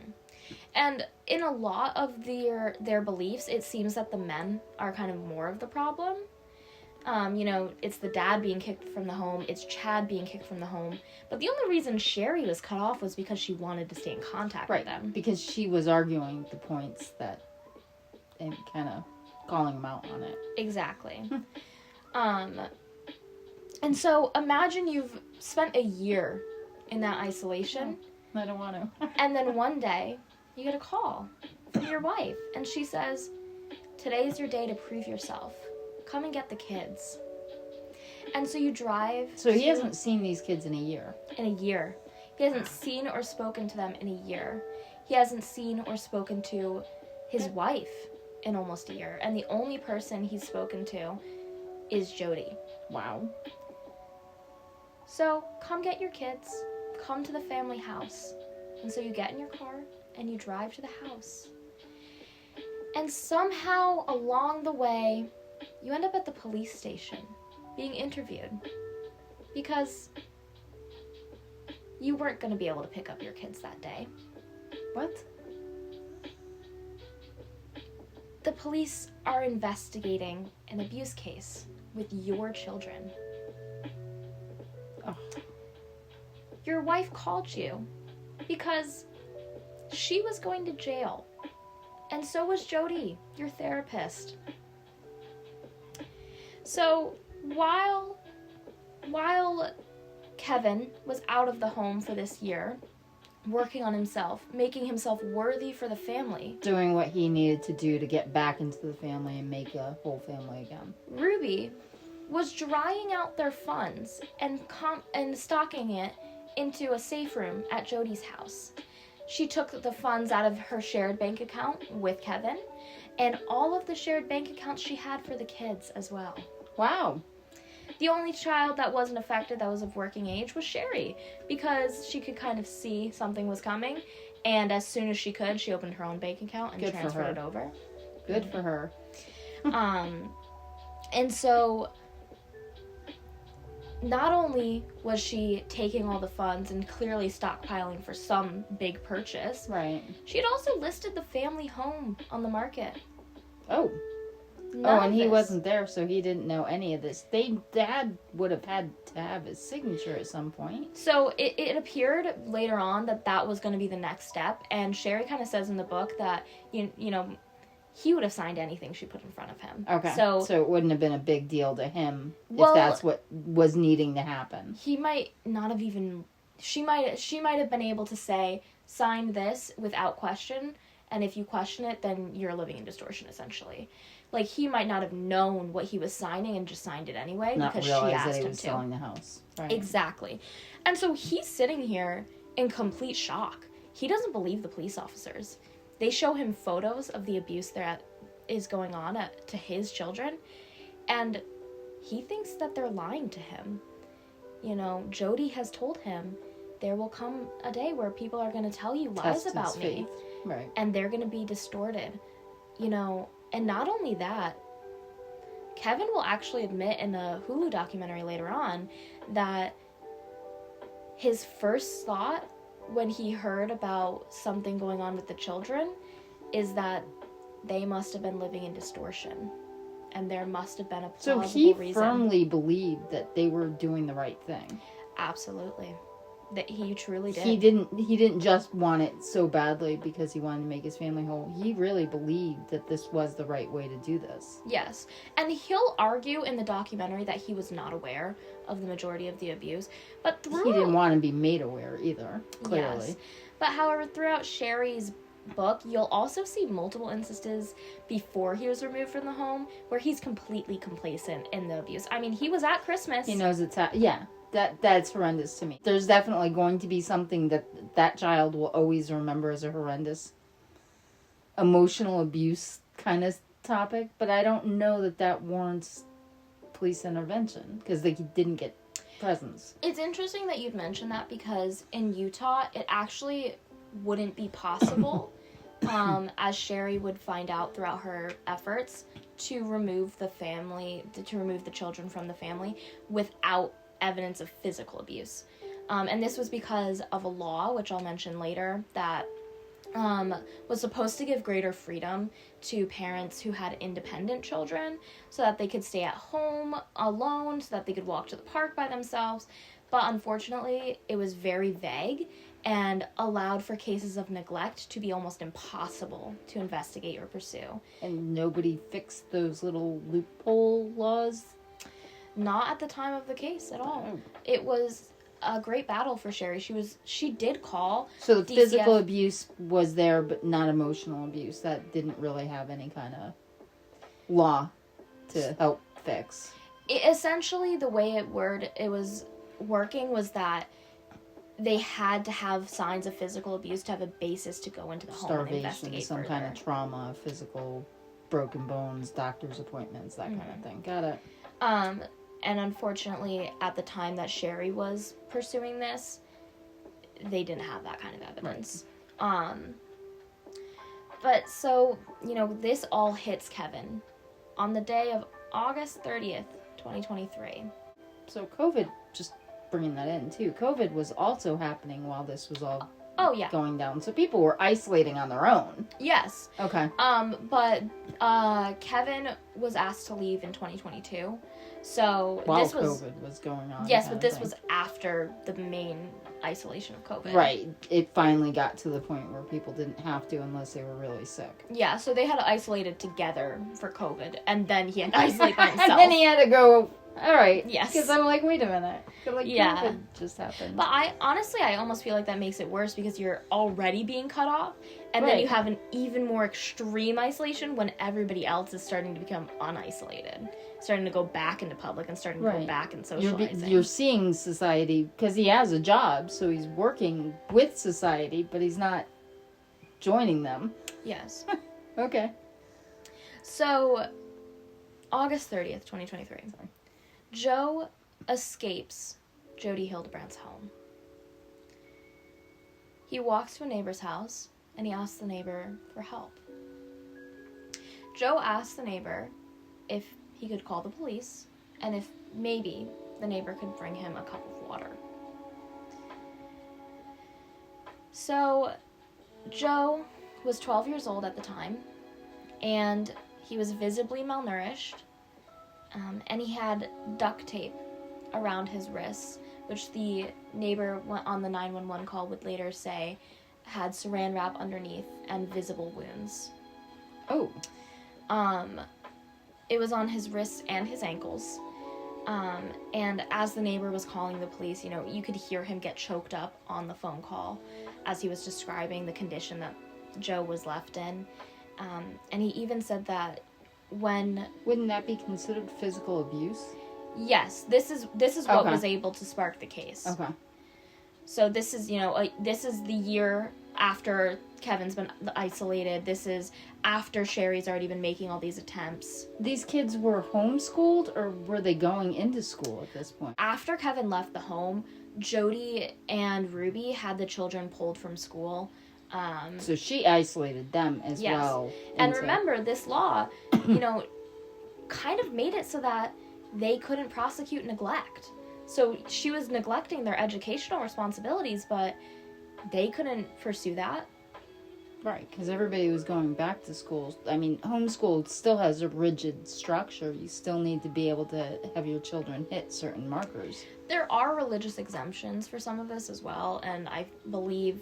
And in a lot of their beliefs, it seems that the men are kind of more of the problem. It's the dad being kicked from the home. It's Chad being kicked from the home. But the only reason Sherry was cut off was because she wanted to stay in contact with them. Because she was arguing the points that, and kind of calling him out on it. Exactly. And so imagine you've spent a year in that isolation. I don't want to. And then one day, you get a call from your wife. And she says, "Today's your day to prove yourself. Come and get the kids." And so you drive. So he hasn't seen these kids in a year. In a year. He hasn't seen or spoken to them in a year. He hasn't seen or spoken to his wife in almost a year. And the only person he's spoken to is Jody. Wow. So come get your kids. Come to the family house. And so you get in your car and you drive to the house. And somehow along the way, you end up at the police station being interviewed because you weren't going to be able to pick up your kids that day. What? The police are investigating an abuse case with your children. Oh. Your wife called you because she was going to jail. And so was Jody, your therapist. So while Kevin was out of the home for this year, working on himself, making himself worthy for the family, Doing what he needed to do to get back into the family and make a whole family again. Ruby was drying out their funds and stocking it into a safe room at Jody's house. She took the funds out of her shared bank account with Kevin and all of the shared bank accounts she had for the kids as well. Wow. The only child that wasn't affected that was of working age was Sherry, because she could kind of see something was coming, and as soon as she could, she opened her own bank account and Good for transferred her. it over. Good for her. And so not only was she taking all the funds and clearly stockpiling for some big purchase, Right. she had also listed the family home on the market. Oh. None And of he this- wasn't there, so he didn't know any of this. Dad would have had to have his signature at some point. So it appeared later on that was going to be the next step, and Sherry kind of says in the book that, you know, he would have signed anything she put in front of him. Okay. So it wouldn't have been a big deal to him Well, if that's what was needing to happen. he might not have even, she might have been able to say, sign this without question, and if you question it, then you're living in distortion, essentially. Like, he might not have known what he was signing and just signed it anyway Not because she realize asked that he him was to. selling the house. Right. Exactly. And so he's sitting here in complete shock. He doesn't believe the police officers. They show him photos of the abuse that is going on to his children, and he thinks that they're lying to him. You know, Jody has told him, there will come a day where people are going to tell you lies Test his about me, faith. Right. and they're going to be distorted. You know, and not only that, Kevin will actually admit in a Hulu documentary later on that his first thought when he heard about something going on with the children is that they must have been living in distortion, and there must have been a So plausible he reason. firmly believed that they were doing the right thing. Absolutely. That he truly did. He didn't just want it so badly because he wanted to make his family whole. He really believed that this was the right way to do this. Yes. And he'll argue in the documentary that he was not aware of the majority of the abuse. But throughout... He didn't want to be made aware either, clearly. Yes. But however, throughout Sherry's book, you'll also see multiple instances before he was removed from the home where he's completely complacent in the abuse. I mean, he was at Christmas. He knows it's... yeah. That's horrendous to me. There's definitely going to be something that child will always remember as a horrendous emotional abuse kind of topic, but I don't know that warrants police intervention because they didn't get presents. It's interesting that you'd mentioned that because in Utah, it actually wouldn't be possible, as Sherry would find out throughout her efforts, to remove the children from the family without evidence of physical abuse. And this was because of a law, which I'll mention later, that was supposed to give greater freedom to parents who had independent children so that they could stay at home alone, so that they could walk to the park by themselves. But unfortunately, it was very vague and allowed for cases of neglect to be almost impossible to investigate or pursue. And nobody fixed those little loophole laws? Not at the time of the case at all. Oh. It was a great battle for Sherry. She did call. So the DCF physical abuse was there, but not emotional abuse. That didn't really have any kind of law to help fix. Essentially, the way it was working was that they had to have signs of physical abuse to have a basis to go into the home and Starvation, investigate some further. kind of trauma, physical, broken bones, doctor's appointments, that kind of thing. Got it. And unfortunately, at the time that Sherry was pursuing this, they didn't have that kind of evidence. Right. But so, this all hits Kevin on the day of August 30th, 2023. So COVID, just bringing that in too, COVID was also happening while this was all going down. So people were isolating on their own. Yes. Okay. But Kevin was asked to leave in 2022. So While this was COVID was going on. yes, but this was after the main isolation of COVID. Right. It finally got to the point where people didn't have to unless they were really sick. Yeah, so they had isolated together for COVID, and then he had to isolate by himself. And then he had to go All right. Yes. Because I'm like, wait a minute. Like, Yeah. COVID just happened. But I almost feel like that makes it worse because you're already being cut off, and then Right. you have an even more extreme isolation when everybody else is starting to become unisolated, starting to go back into public and starting to go Right. back and You're, socializing. you're seeing society because he has a job, so he's working with society, but he's not joining them. Yes. Okay. So, August 30th, 2023. Sorry. Joe escapes Jody Hildebrand's home. He walks to a neighbor's house and he asks the neighbor for help. Joe asks the neighbor if he could call the police and if maybe the neighbor could bring him a cup of water. So, Joe was 12 years old at the time, and he was visibly malnourished, and he had duct tape around his wrists, which the neighbor on the 911 call would later say had saran wrap underneath and visible wounds. Oh. It was on his wrists and his ankles. And as the neighbor was calling the police, you could hear him get choked up on the phone call as he was describing the condition that Joe was left in. And he even said that when... Wouldn't that be considered physical abuse? Yes, this is what Okay. was able to spark the case. Okay. So this is, this is the year after Kevin's been isolated. This is after Sherry's already been making all these attempts. These kids were homeschooled, or were they going into school at this point? After Kevin left the home, Jody and Ruby had the children pulled from school. So she isolated them as Yes. well. And into- remember, this law, kind of made it so that they couldn't prosecute neglect. So she was neglecting their educational responsibilities, but they couldn't pursue that. Right, because everybody was going back to school. I mean, homeschool still has a rigid structure. You still need to be able to have your children hit certain markers. There are religious exemptions for some of this as well, and I believe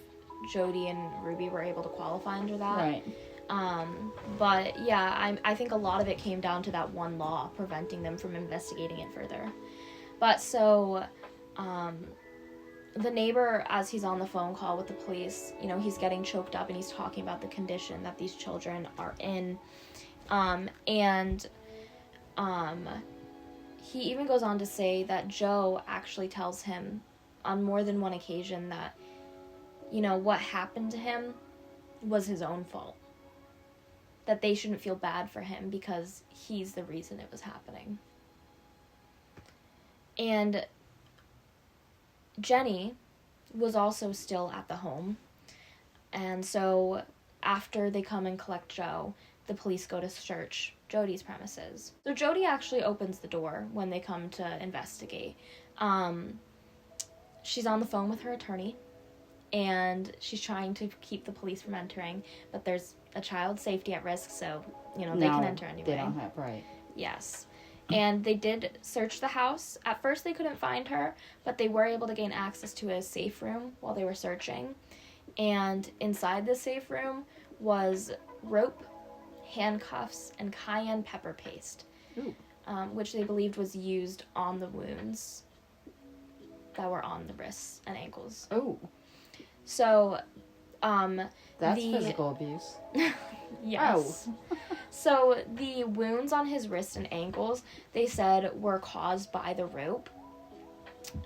Jody and Ruby were able to qualify under that. Right. But yeah, I think a lot of it came down to that one law preventing them from investigating it further. But so, the neighbor, as he's on the phone call with the police, he's getting choked up and he's talking about the condition that these children are in. He even goes on to say that Joe actually tells him on more than one occasion that, what happened to him was his own fault. That they shouldn't feel bad for him because he's the reason it was happening. And Jenny was also still at the home. And so after they come and collect Joe, the police go to search Jody's premises. So Jody actually opens the door when they come to investigate. She's on the phone with her attorney, and she's trying to keep the police from entering, but there's a child's safety at risk, so, they can enter anyway. They don't have, right. Yes. And they did search the house. At first they couldn't find her, but they were able to gain access to a safe room while they were searching. And inside the safe room was rope, handcuffs, and cayenne pepper paste, which they believed was used on the wounds that were on the wrists and ankles. Oh. So, That's physical abuse. yes. Oh. So the wounds on his wrists and ankles, they said, were caused by the rope.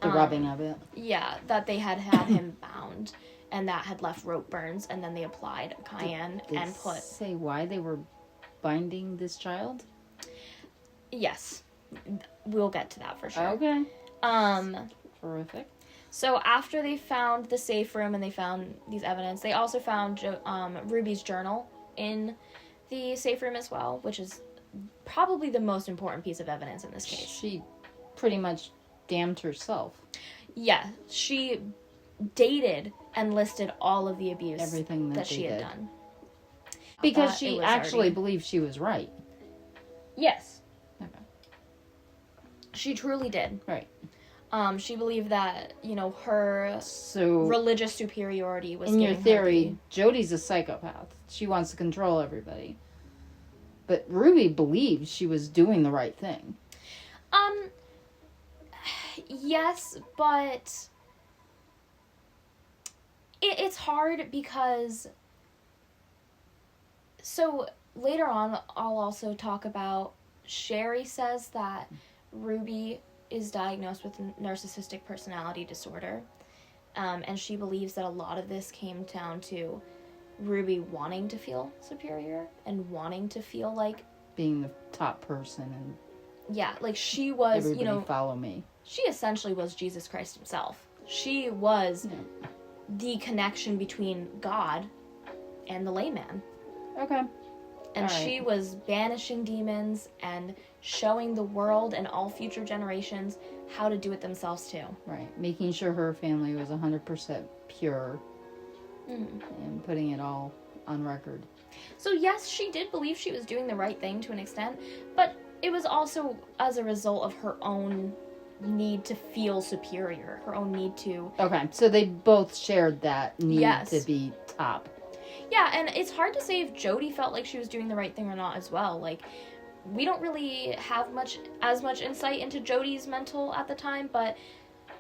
The rubbing of it. Yeah, that they had him bound, and that had left rope burns, and then they applied cayenne Did and put... say why they were binding this child? Yes. We'll get to that for sure. Okay. Um... Horrific. So after they found the safe room and they found these evidence, they also found Ruby's journal in the safe room as well, which is probably the most important piece of evidence in this case. She pretty much damned herself. Yeah, she dated and listed all of the abuse Everything that she they had did. done. Because But it she was actually already- believed she was right. Yes. Okay. She truly did. Right. She believed that, her So, religious superiority was in your giving her theory, Jody's a psychopath. She wants to control everybody. But Ruby believed she was doing the right thing. Yes, but it's hard because... So, later on, I'll also talk about... Sherry says that Ruby is diagnosed with narcissistic personality disorder. And she believes that a lot of this came down to Ruby wanting to feel superior and wanting to feel like... Being the top person and... Yeah, like she was, everybody follow me. She essentially was Jesus Christ himself. She was the connection between God and the layman. Okay. And she was banishing demons and showing the world and all future generations how to do it themselves too. Right. Making sure her family was 100% pure. And putting it all on record. So yes, she did believe she was doing the right thing to an extent, but it was also as a result of her own need to feel superior, her own need to... Okay, so they both shared that need to be top. Yeah, and it's hard to say if Jody felt like she was doing the right thing or not as well. Like, we don't really have as much insight into Jody's mental at the time, but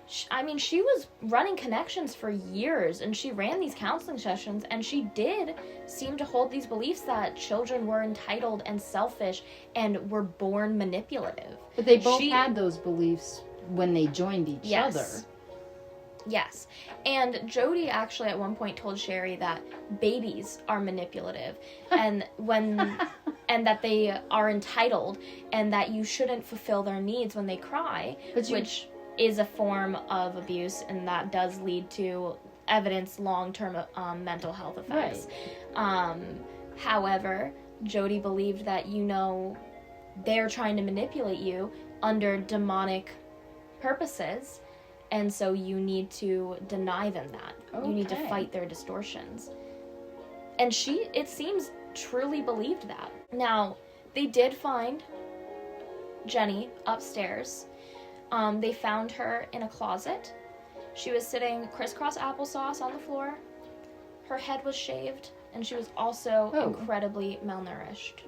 she was running Connections for years, and she ran these counseling sessions, and she did seem to hold these beliefs that children were entitled and selfish and were born manipulative. But they both had those beliefs when they joined each other. Yes. And Jody actually at one point told Sherry that babies are manipulative and and that they are entitled and that you shouldn't fulfill their needs when they cry, which is a form of abuse, and that does lead to evidence long-term mental health effects. Right. However, Jody believed that, they're trying to manipulate you under demonic purposes, and so you need to deny them that. Okay. You need to fight their distortions. And it seems, truly believed that. Now, they did find Jenny upstairs. They found her in a closet. She was sitting crisscross applesauce on the floor. Her head was shaved, and she was also incredibly malnourished.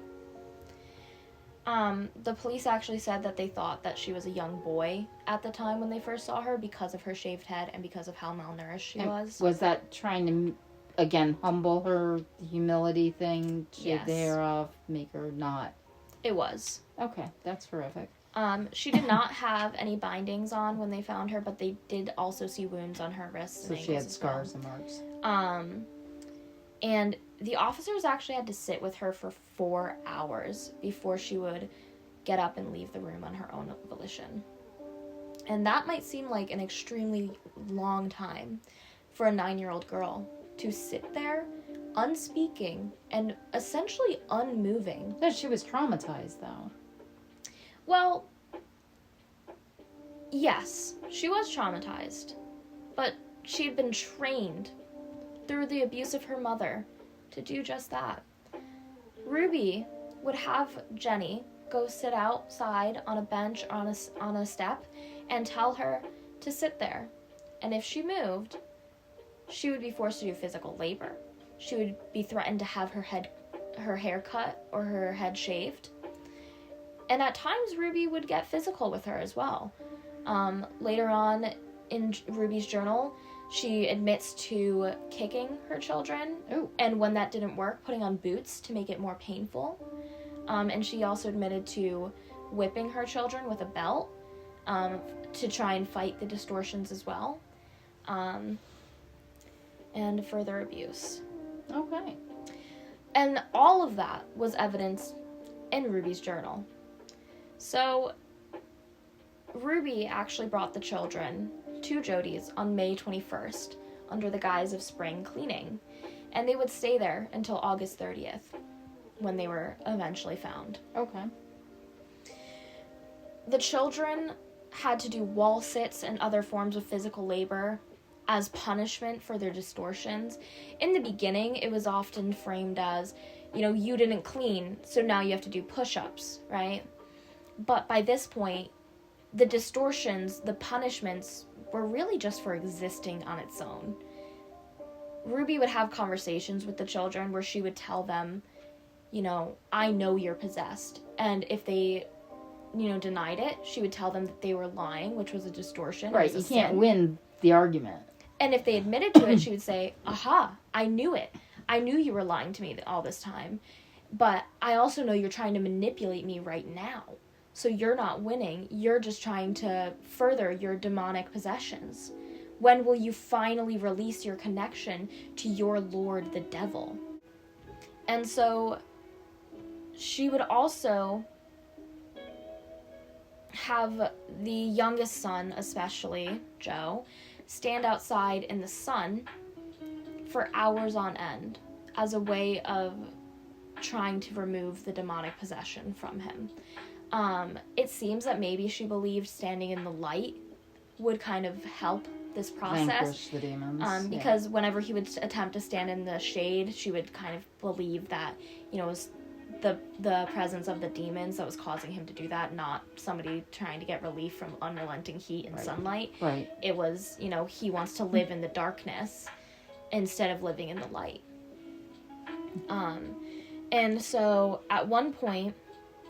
The police actually said that they thought that she was a young boy at the time when they first saw her because of her shaved head and because of how malnourished she was. Was that trying to, again, humble her, the humility thing, shave the hair off, make her not? It was. Okay, that's horrific. She did not have any bindings on when they found her, but they did also see wounds on her wrists and ankles. So she had scars and marks. And the officers actually had to sit with her for 4 hours before she would get up and leave the room on her own volition. And that might seem like an extremely long time for a 9-year-old girl to sit there, unspeaking and essentially unmoving. That she was traumatized, though. Well, yes, she was traumatized, but she had been trained through the abuse of her mother to do just that. Ruby would have Jenny go sit outside on a bench or on a step and tell her to sit there. And if she moved, she would be forced to do physical labor. She would be threatened to have her hair cut or her head shaved. And at times, Ruby would get physical with her as well. Later on in Ruby's journal, she admits to kicking her children. Ooh. And when that didn't work, putting on boots to make it more painful. And she also admitted to whipping her children with a belt to try and fight the distortions as well. And further abuse. Okay. And all of that was evidenced in Ruby's journal. So, Ruby actually brought the children to Jody's on May 21st under the guise of spring cleaning. And they would stay there until August 30th when they were eventually found. Okay. The children had to do wall sits and other forms of physical labor as punishment for their distortions. In the beginning, it was often framed as, you didn't clean, so now you have to do push-ups, right? But by this point, the distortions, the punishments, were really just for existing on its own. Ruby would have conversations with the children where she would tell them, I know you're possessed. And if they denied it, she would tell them that they were lying, which was a distortion. Right, you can't win the argument. And if they admitted to it, she would say, aha, I knew it. I knew you were lying to me all this time. But I also know you're trying to manipulate me right now. So you're not winning. You're just trying to further your demonic possessions. When will you finally release your connection to your lord, the devil? And so she would also have the youngest son, especially Joe, stand outside in the sun for hours on end as a way of trying to remove the demonic possession from him. It seems that maybe she believed standing in the light would kind of help this process. Vanquish the demons. Because whenever he would attempt to stand in the shade, she would kind of believe that, it was the presence of the demons that was causing him to do that, not somebody trying to get relief from unrelenting heat and sunlight. Right. It was, he wants to live in the darkness instead of living in the light. And so at one point,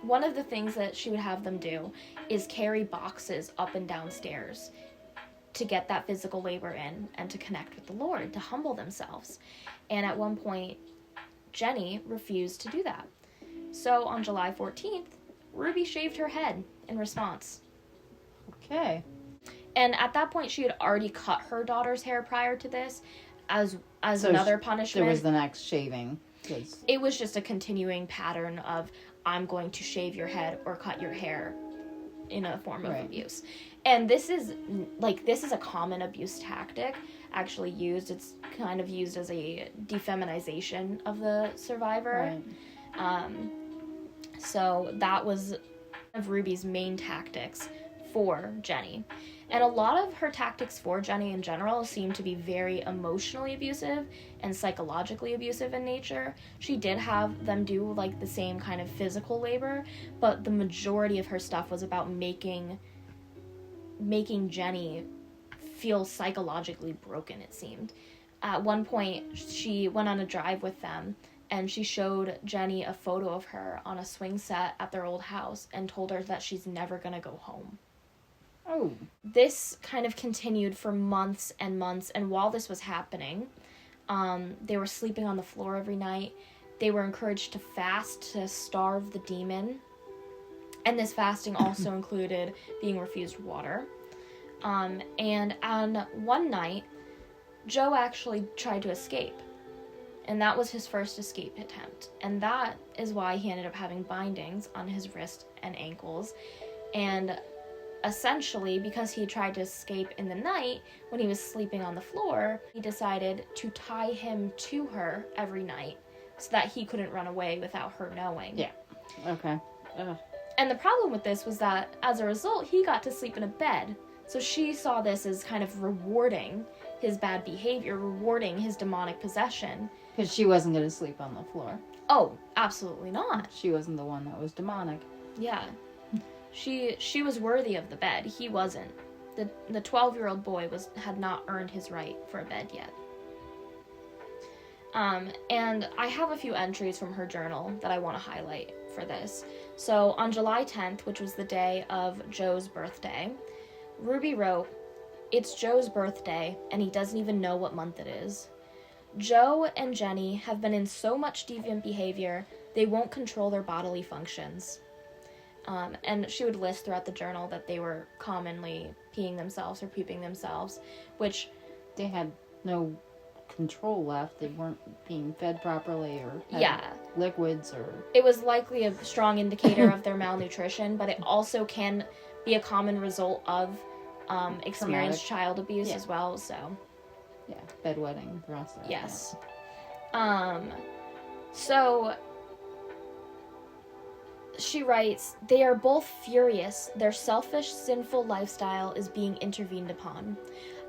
one of the things that she would have them do is carry boxes up and down stairs to get that physical labor in and to connect with the Lord, to humble themselves. And at one point, Jenny refused to do that. So on July 14th, Ruby shaved her head in response. Okay. And at that point, she had already cut her daughter's hair prior to this as So another punishment. There was the next shaving. It was just a continuing pattern of, I'm going to shave your head or cut your hair in a form of abuse. And this is a common abuse tactic actually used. It's kind of used as a defeminization of the survivor. Right. So that was one of Ruby's main tactics for Jenny. And a lot of her tactics for Jenny in general seem to be very emotionally abusive and psychologically abusive in nature. She did have them do the same kind of physical labor, but the majority of her stuff was about making Jenny feel psychologically broken, it seemed. At one point, she went on a drive with them, and she showed Jenny a photo of her on a swing set at their old house and told her that she's never going to go home. Oh. This kind of continued for months and months, and while this was happening, they were sleeping on the floor every night. They were encouraged to fast to starve the demon, and this fasting also included being refused water. And on one night, Joe actually tried to escape, and that was his first escape attempt, and that is why he ended up having bindings on his wrist and ankles. And essentially, because he tried to escape in the night when he was sleeping on the floor, he decided to tie him to her every night so that he couldn't run away without her knowing. Yeah. Okay. Ugh. And the problem with this was that, as a result, he got to sleep in a bed. So she saw this as kind of rewarding his bad behavior, rewarding his demonic possession. Because she wasn't going to sleep on the floor. Oh, absolutely not. She wasn't the one that was demonic. Yeah. She was worthy of the bed. He wasn't. The 12-year-old boy had not earned his right for a bed yet. And I have a few entries from her journal that I want to highlight for this. So on July 10th, which was the day of Joe's birthday, Ruby wrote, "It's Joe's birthday, and he doesn't even know what month it is. Joe and Jenny have been in so much deviant behavior, they won't control their bodily functions." And she would list throughout the journal that they were commonly peeing themselves or pooping themselves, which they had no control left. They weren't being fed properly or had liquids or... It was likely a strong indicator of their malnutrition, but it also can be a common result of experienced child abuse as well, so... Yeah, bedwetting, the rest of that. Yes. So... She writes, "They are both furious. Their selfish, sinful lifestyle is being intervened upon.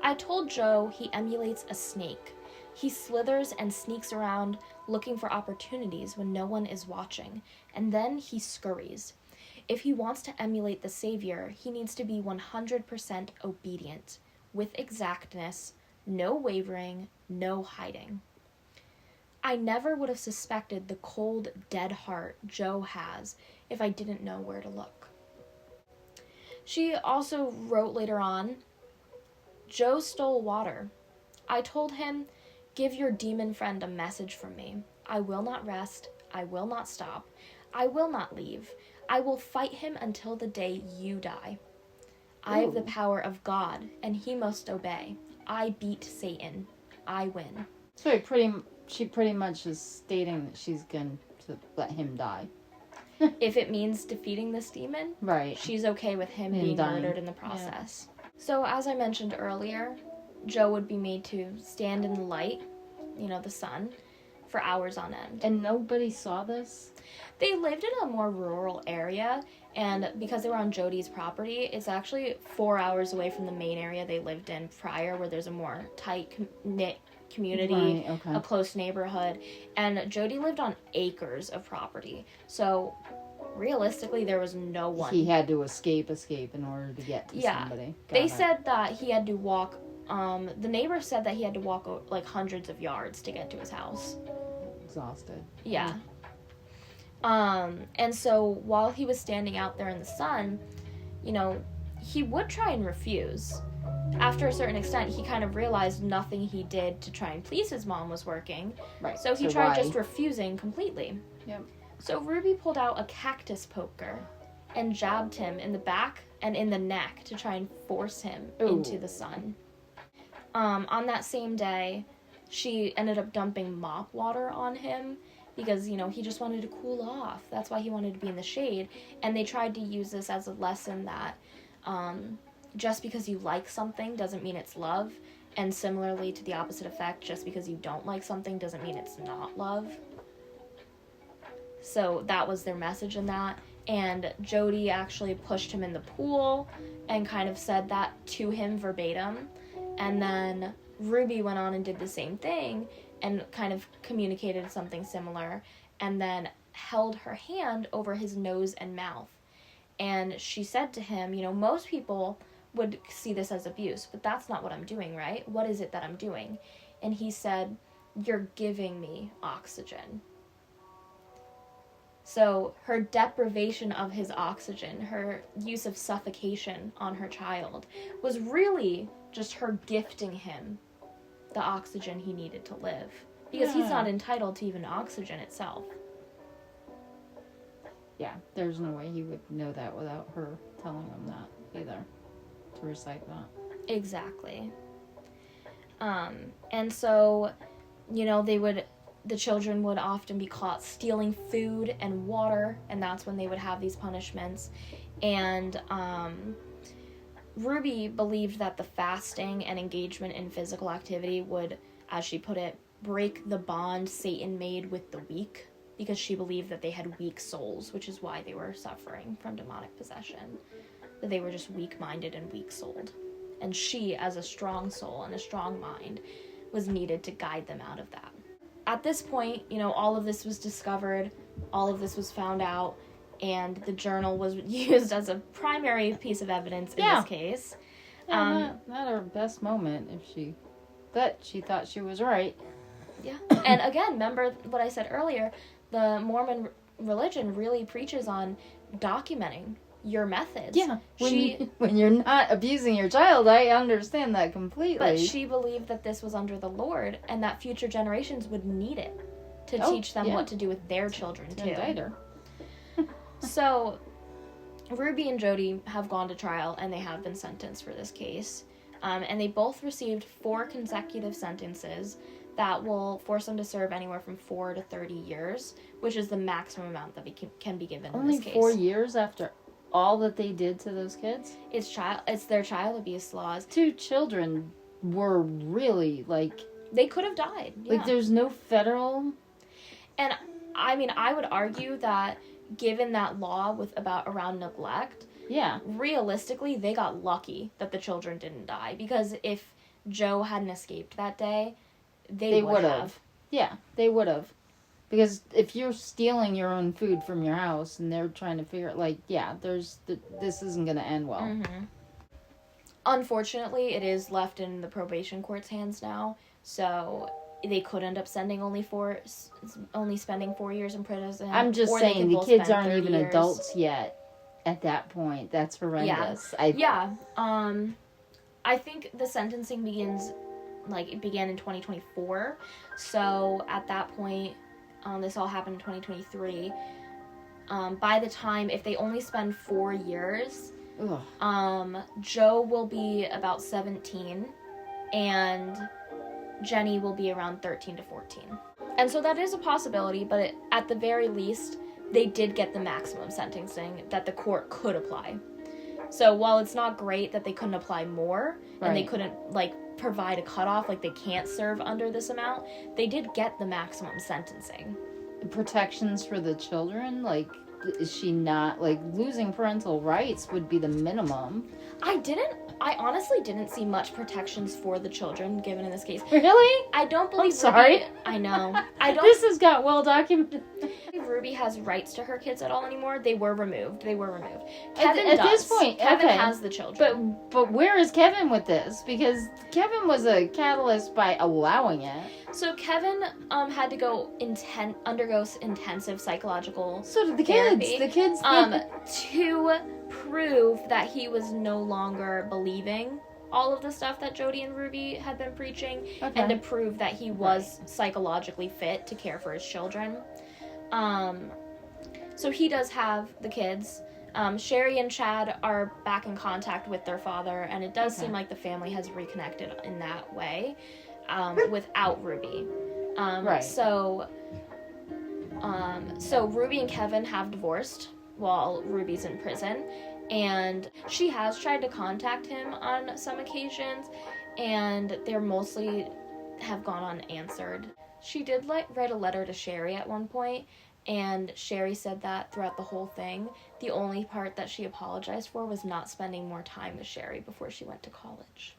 I told Joe he emulates a snake. He slithers and sneaks around looking for opportunities when no one is watching, and then he scurries. If he wants to emulate the Savior, he needs to be 100% obedient, with exactness, no wavering, no hiding. I never would have suspected the cold, dead heart Joe has if I didn't know where to look." She also wrote later on, Joe stole water. I told him, give your demon friend a message from me. I will not rest. I will not stop. I will not leave. I will fight him until the day you die. I have the power of God, and he must obey. I beat Satan. I win. So she pretty much is stating that she's going to let him die. If it means defeating this demon, Right. she's okay with him being dying. murdered in the process. Yeah. So as I mentioned earlier, Joe would be made to stand in the light, the sun, for hours on end. And nobody saw this? They lived in a more rural area, and because they were on Jody's property, it's actually 4 hours away from the main area they lived in prior, where there's a more tight-knit community, right, okay. A close neighborhood, and Jody lived on acres of property. So realistically, there was no one. He had to escape in order to get to somebody. They said that he had to walk. The neighbor said that he had to walk like hundreds of yards to get to his house. Exhausted. Yeah. And so while he was standing out there in the sun, he would try and refuse. After a certain extent, he kind of realized nothing he did to try and please his mom was working. Right. So he tried just refusing completely. Yep. So Ruby pulled out a cactus poker and jabbed him in the back and in the neck to try and force him into the sun. On that same day, she ended up dumping mop water on him because, he just wanted to cool off. That's why he wanted to be in the shade. And they tried to use this as a lesson that just because you like something doesn't mean it's love. And similarly to the opposite effect, just because you don't like something doesn't mean it's not love. So that was their message in that. And Jody actually pushed him in the pool and kind of said that to him verbatim. And then Ruby went on and did the same thing and kind of communicated something similar and then held her hand over his nose and mouth. And she said to him, most people would see this as abuse, but that's not what I'm doing, right? What is it that I'm doing? And he said, you're giving me oxygen. So her deprivation of his oxygen, her use of suffocation on her child, was really just her gifting him the oxygen he needed to live. Because he's not entitled to even oxygen itself. Yeah, there's no way he would know that without her telling him that either. To recite that. Exactly. And so, the children would often be caught stealing food and water, and that's when they would have these punishments. And Ruby believed that the fasting and engagement in physical activity would, as she put it, break the bond Satan made with the weak, because she believed that they had weak souls, which is why they were suffering from demonic possession. That they were just weak-minded and weak-souled. And she, as a strong soul and a strong mind, was needed to guide them out of that. At this point, all of this was discovered, all of this was found out, and the journal was used as a primary piece of evidence in this case. Yeah, not her best moment if she thought she was right. Yeah. And again, remember what I said earlier, the Mormon religion really preaches on documenting your methods. Yeah. When you're not abusing your child, I understand that completely. But she believed that this was under the Lord and that future generations would need it to teach them what to do with their children too. Indict her. So, Ruby and Jody have gone to trial and they have been sentenced for this case. And they both received 4 consecutive sentences that will force them to serve anywhere from 4 to 30 years, which is the maximum amount that can be given in this case. Only 4 years after all that they did to those kids? It's their child abuse laws. 2 children were really, they could have died. Yeah. There's no federal... And, I would argue that given that law around neglect, realistically, they got lucky that the children didn't die. Because if Joe hadn't escaped that day, they would have. Yeah, they would have. Because if you're stealing your own food from your house and they're trying to figure out, this isn't going to end well. Mm-hmm. Unfortunately, it is left in the probation court's hands now, so they could end up only spending 4 years in prison. I'm just saying, the kids aren't even adults yet. at that point. That's horrendous. Yeah. I think the sentencing it began in 2024. So at that point, this all happened in 2023. By the time, if they only spend 4 years, Joe will be about 17 and Jenny will be around 13 to 14. And so that is a possibility, but at the very least, they did get the maximum sentencing that the court could apply. So while it's not great that they couldn't apply more, and they couldn't, provide a cutoff, they can't serve under this amount, they did get the maximum sentencing. Protections for the children? Is she not, losing parental rights would be the minimum. I honestly didn't see much protections for the children given in this case. Really? I don't believe I'm sorry. I know. I don't. This has got well documented. Ruby has rights to her kids at all anymore. They were removed. Kevin at this point, Kevin has the children. But where is Kevin with this? Because Kevin was a catalyst by allowing it. So Kevin had to undergo intensive psychological So did the therapy, kids. The kids. To prove that he was no longer believing all of the stuff that Jody and Ruby had been preaching, and to prove that he was psychologically fit to care for his children. So he does have the kids. Sherry and Chad are back in contact with their father, and it does seem like the family has reconnected in that way, without Ruby. So Ruby and Kevin have divorced while Ruby's in prison, and she has tried to contact him on some occasions, and they're mostly have gone unanswered. She did write a letter to Sherry at one point, and Sherry said that throughout the whole thing, the only part that she apologized for was not spending more time with Sherry before she went to college.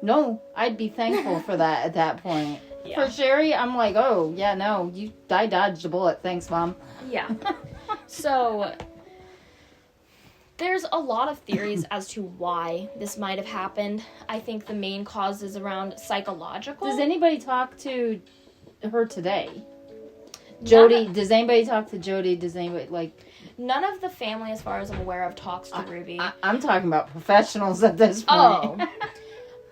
No, I'd be thankful for that at that point. Yeah. For Sherry, I'm like, oh, yeah, no, I dodged a bullet. Thanks, Mom. Yeah. So there's a lot of theories as to why this might have happened. I think the main cause is around psychological. Does anybody talk to her today? Jody, does anybody talk to Jody? Does anybody, None of the family, as far as I'm aware of, talks to Ruby. I'm talking about professionals at this point.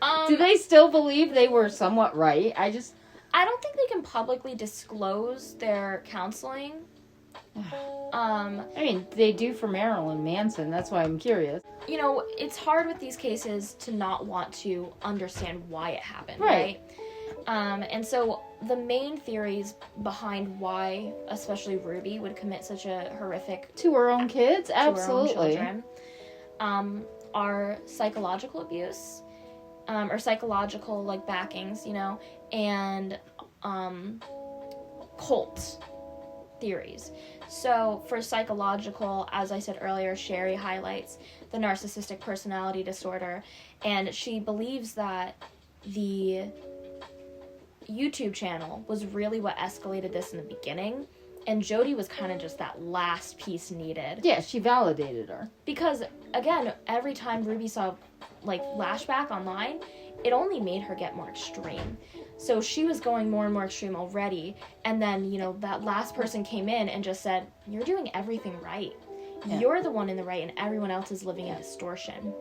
Oh. Do they still believe they were somewhat right? I don't think they can publicly disclose their counseling. They do for Marilyn Manson. That's why I'm curious. It's hard with these cases to not want to understand why it happened, right? And so the main theories behind why, especially Ruby, would commit such a horrific... To her own kids? Absolutely. To her own children, are psychological abuse, or psychological, backings, and cult theories. So for psychological, as I said earlier, Sherry highlights the narcissistic personality disorder, and she believes that the YouTube channel was really what escalated this in the beginning, and Jody was kind of just that last piece needed. Yeah, she validated her. Because, again, every time Ruby saw, lashback online, it only made her get more extreme. So she was going more and more extreme already, and then, that last person came in and just said, you're doing everything right. Yeah. You're the one in the right, and everyone else is living in distortion.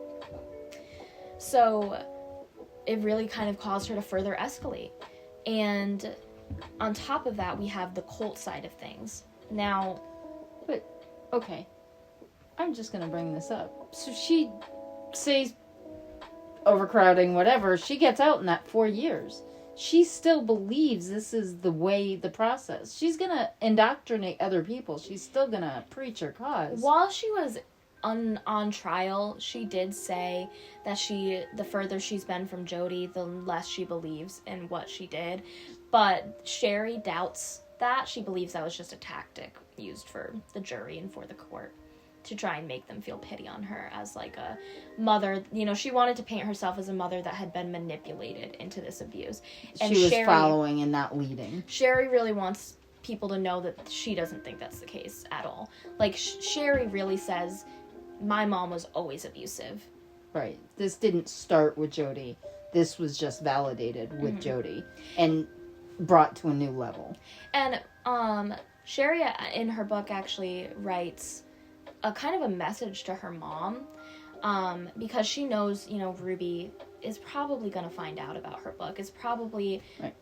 So it really kind of caused her to further escalate. And on top of that, we have the cult side of things. Now... But, okay. I'm just going to bring this up. So she says overcrowding, whatever. She gets out in that 4 years. She still believes this is the process. She's going to indoctrinate other people. She's still going to preach her cause. While she was on trial, she did say that the further she's been from Jody, the less she believes in what she did. But Sherry doubts that. She believes that was just a tactic used for the jury and for the court to try and make them feel pity on her as a mother. She wanted to paint herself as a mother that had been manipulated into this abuse. And she was following and not leading. Sherry really wants people to know that she doesn't think that's the case at all. Sherry really says, my mom was always abusive. Right. This didn't start with Jody. This was just validated with Jody and brought to a new level. And Sherry, in her book, actually writes a kind of a message to her mom, because she knows, Ruby is probably going to find out about her book, is probably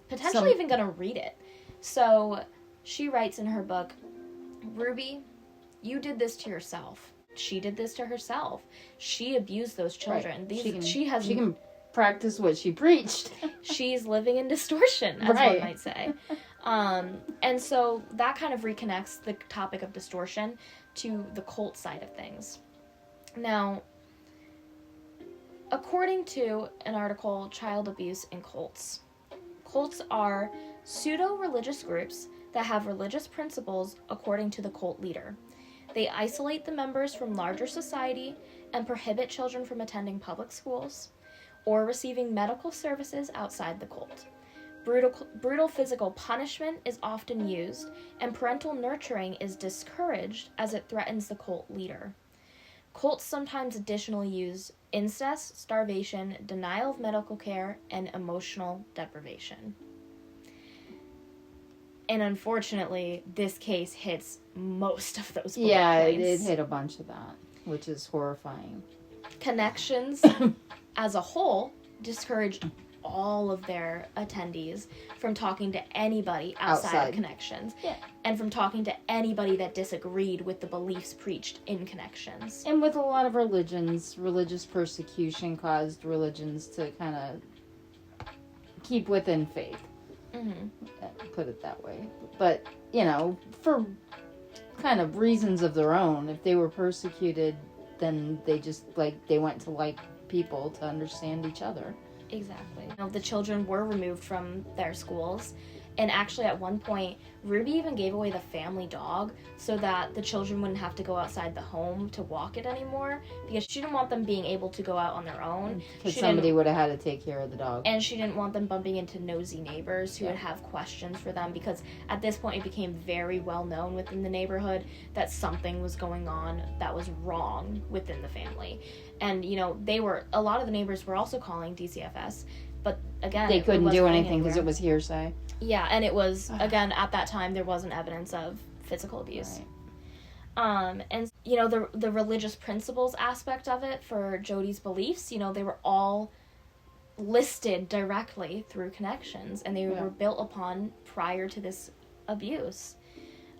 potentially even going to read it. So she writes in her book, Ruby, you did this to yourself. She did this to herself. She abused those children. Right. She can practice what she preached. She's living in distortion, as one might say. And so that kind of reconnects the topic of distortion to the cult side of things. Now, according to an article, Child Abuse in Cults, cults are pseudo-religious groups that have religious principles according to the cult leader. They isolate the members from larger society and prohibit children from attending public schools or receiving medical services outside the cult. Brutal physical punishment is often used, and parental nurturing is discouraged as it threatens the cult leader. Cults sometimes additionally use incest, starvation, denial of medical care, and emotional deprivation. And unfortunately, this case hits most of those bullet points. It hit a bunch of that, which is horrifying. Connections, as a whole, discouraged all of their attendees from talking to anybody outside of Connections. Yeah. And from talking to anybody that disagreed with the beliefs preached in Connections. And with a lot of religions, religious persecution caused religions to kind of keep within faith. Mm-hmm. Put it that way. But, for kind of reasons of their own, if they were persecuted, then they went to people to understand each other. Exactly. The children were removed from their schools, and actually at one point, Ruby even gave away the family dog so that the children wouldn't have to go outside the home to walk it anymore, because she didn't want them being able to go out on their own. Because somebody would have had to take care of the dog. And she didn't want them bumping into nosy neighbors who would have questions for them, because at this point it became very well known within the neighborhood that something was going on that was wrong within the family. And, a lot of the neighbors were also calling DCFS, but again, they couldn't do anything because it was hearsay. Yeah, and it was, again, at that time, there wasn't evidence of physical abuse. Right. And, the religious principles aspect of it for Jodi's beliefs, they were all listed directly through Connections, and they were built upon prior to this abuse.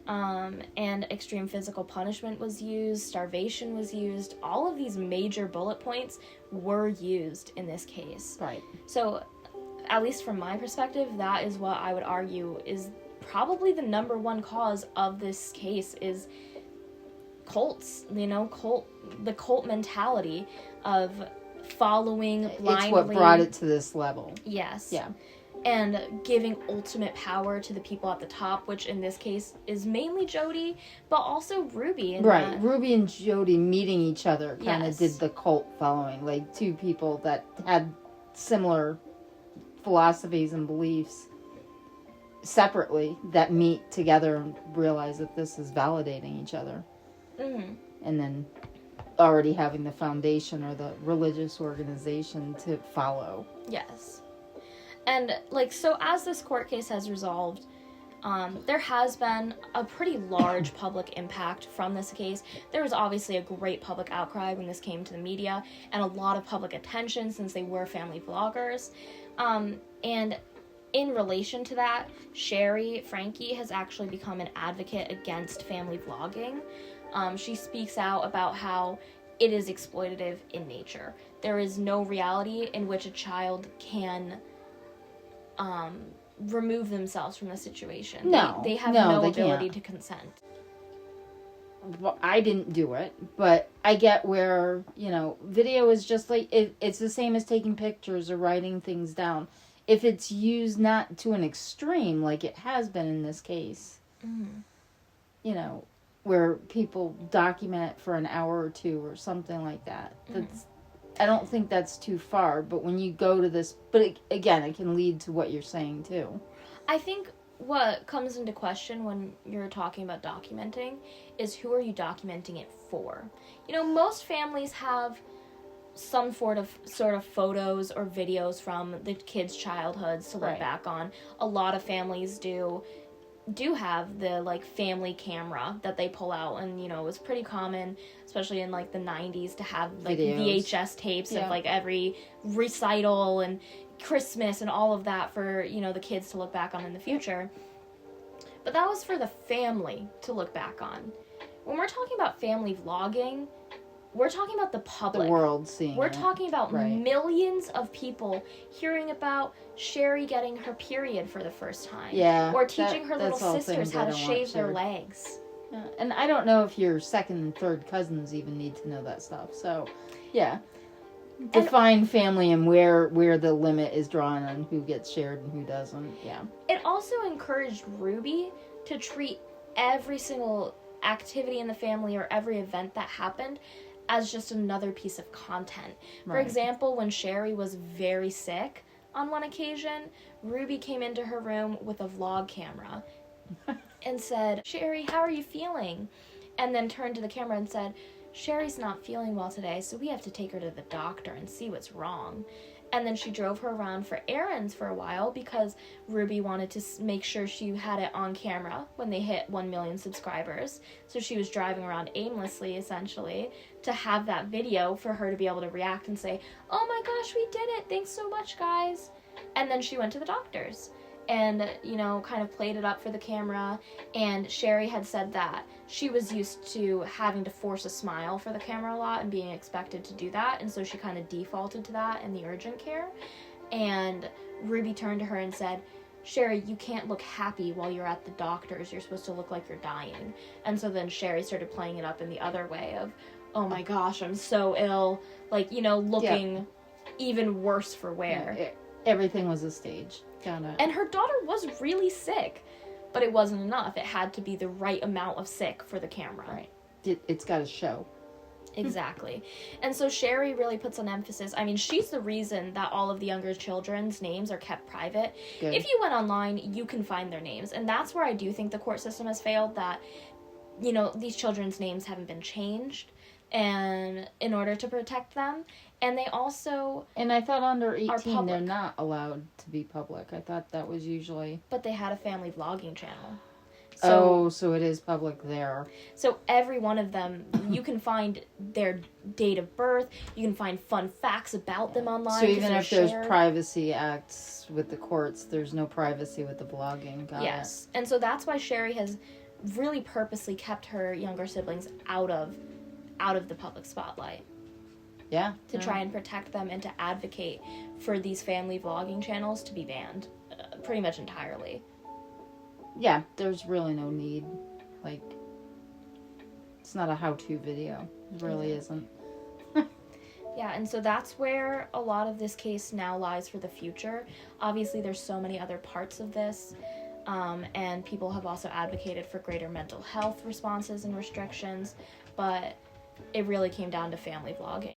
And extreme physical punishment was used, starvation was used, all of these major bullet points were used in this case. Right. So, at least from my perspective, that is what I would argue is probably the number one cause of this case is cults, the cult mentality of following blindly. It's what brought it to this level. Yes. Yeah. And giving ultimate power to the people at the top, which in this case is mainly Jodi, but also Ruby. Right. Ruby and Jodi meeting each other kind of did the cult following. Two people that had similar philosophies and beliefs separately that meet together and realize that this is validating each other. Mm-hmm. And then already having the foundation or the religious organization to follow. Yes. And, so as this court case has resolved, there has been a pretty large public impact from this case. There was obviously a great public outcry when this came to the media, and a lot of public attention since they were family vloggers. And in relation to that, Sherry Frankie has actually become an advocate against family vlogging. She speaks out about how it is exploitative in nature. There is no reality in which a child can remove themselves from the situation. No, they have no they ability can't. to consent. Well, I didn't do it, but I get where, video is just it's the same as taking pictures or writing things down. If it's used not to an extreme, like it has been in this case, where people document it for an hour or two or something like that. I don't think that's too far, but when you go to this, but again, it can lead to what you're saying too. I think what comes into question when you're talking about documenting is who are you documenting it for? Most families have some sort of photos or videos from the kids' childhoods to look back on. A lot of families do do have the like family camera that they pull out, and you know, it was pretty common, especially in like the 90s, to have like Videos. VHS tapes Yeah. of like every recital and Christmas and all of that for, you know, the kids to look back on in the future. But that was for the family to look back on. When we're talking about family vlogging, we're talking about the public. The world seeing We're it. talking about Right. millions of people hearing about Sherry getting her period for the first time. Yeah, Or teaching her little that's all sisters things how I to don't want shave their shared. legs. Yeah, and I don't know if your second and third cousins even need to know that stuff. So, yeah. Define family and where the limit is drawn on who gets shared and who doesn't. Yeah. It also encouraged Ruby to treat every single activity in the family or every event that happened as just another piece of content. For Right. example, when Sherry was very sick on one occasion, Ruby came into her room with a vlog camera and said, "Sherry, how are you feeling?" And then turned to the camera and said, "Sherry's not feeling well today, so we have to take her to the doctor and see what's wrong." And then she drove her around for errands for a while because Ruby wanted to make sure she had it on camera when they hit 1 million subscribers. So she was driving around aimlessly, essentially, to have that video for her to be able to react and say, "Oh my gosh, we did it. Thanks so much, guys." And then she went to the doctors and, you know, kind of played it up for the camera. And Sherry had said that she was used to having to force a smile for the camera a lot and being expected to do that. And so she kind of defaulted to that in the urgent care. And Ruby turned to her and said, "Sherry, you can't look happy while you're at the doctor's. You're supposed to look like you're dying." And so then Sherry started playing it up in the other way of, "Oh my gosh, I'm so ill." Like, you know, looking even worse for wear. Yeah, everything was a stage. Got it. And her daughter was really sick, but it wasn't enough. It had to be the right amount of sick for the camera. Right. It's got to show. Exactly. And so Sherry really puts an emphasis. I mean, she's the reason that all of the younger children's names are kept private. Good. If you went online, you can find their names. And that's where I do think the court system has failed, that, you know, these children's names haven't been changed and in order to protect them. And they also, And I thought under 18 they're public. not allowed to be public. I thought that was usually. but they had a family vlogging channel. So it is public there. So every one of them, you can find their date of birth. You can find fun facts about them online. So 'cause even they're if there's shared. privacy acts with the courts, there's no privacy with the blogging. Got Yes. And so that's why Sherry has really purposely kept her younger siblings out of the public spotlight, it. Yeah. to try and protect them and to advocate for these family vlogging channels to be banned pretty much entirely. Yeah, there's really no need. Like, it's not a how-to video. It really isn't. Yeah, and so that's where a lot of this case now lies for the future. Obviously, there's so many other parts of this, and people have also advocated for greater mental health responses and restrictions, but it really came down to family vlogging.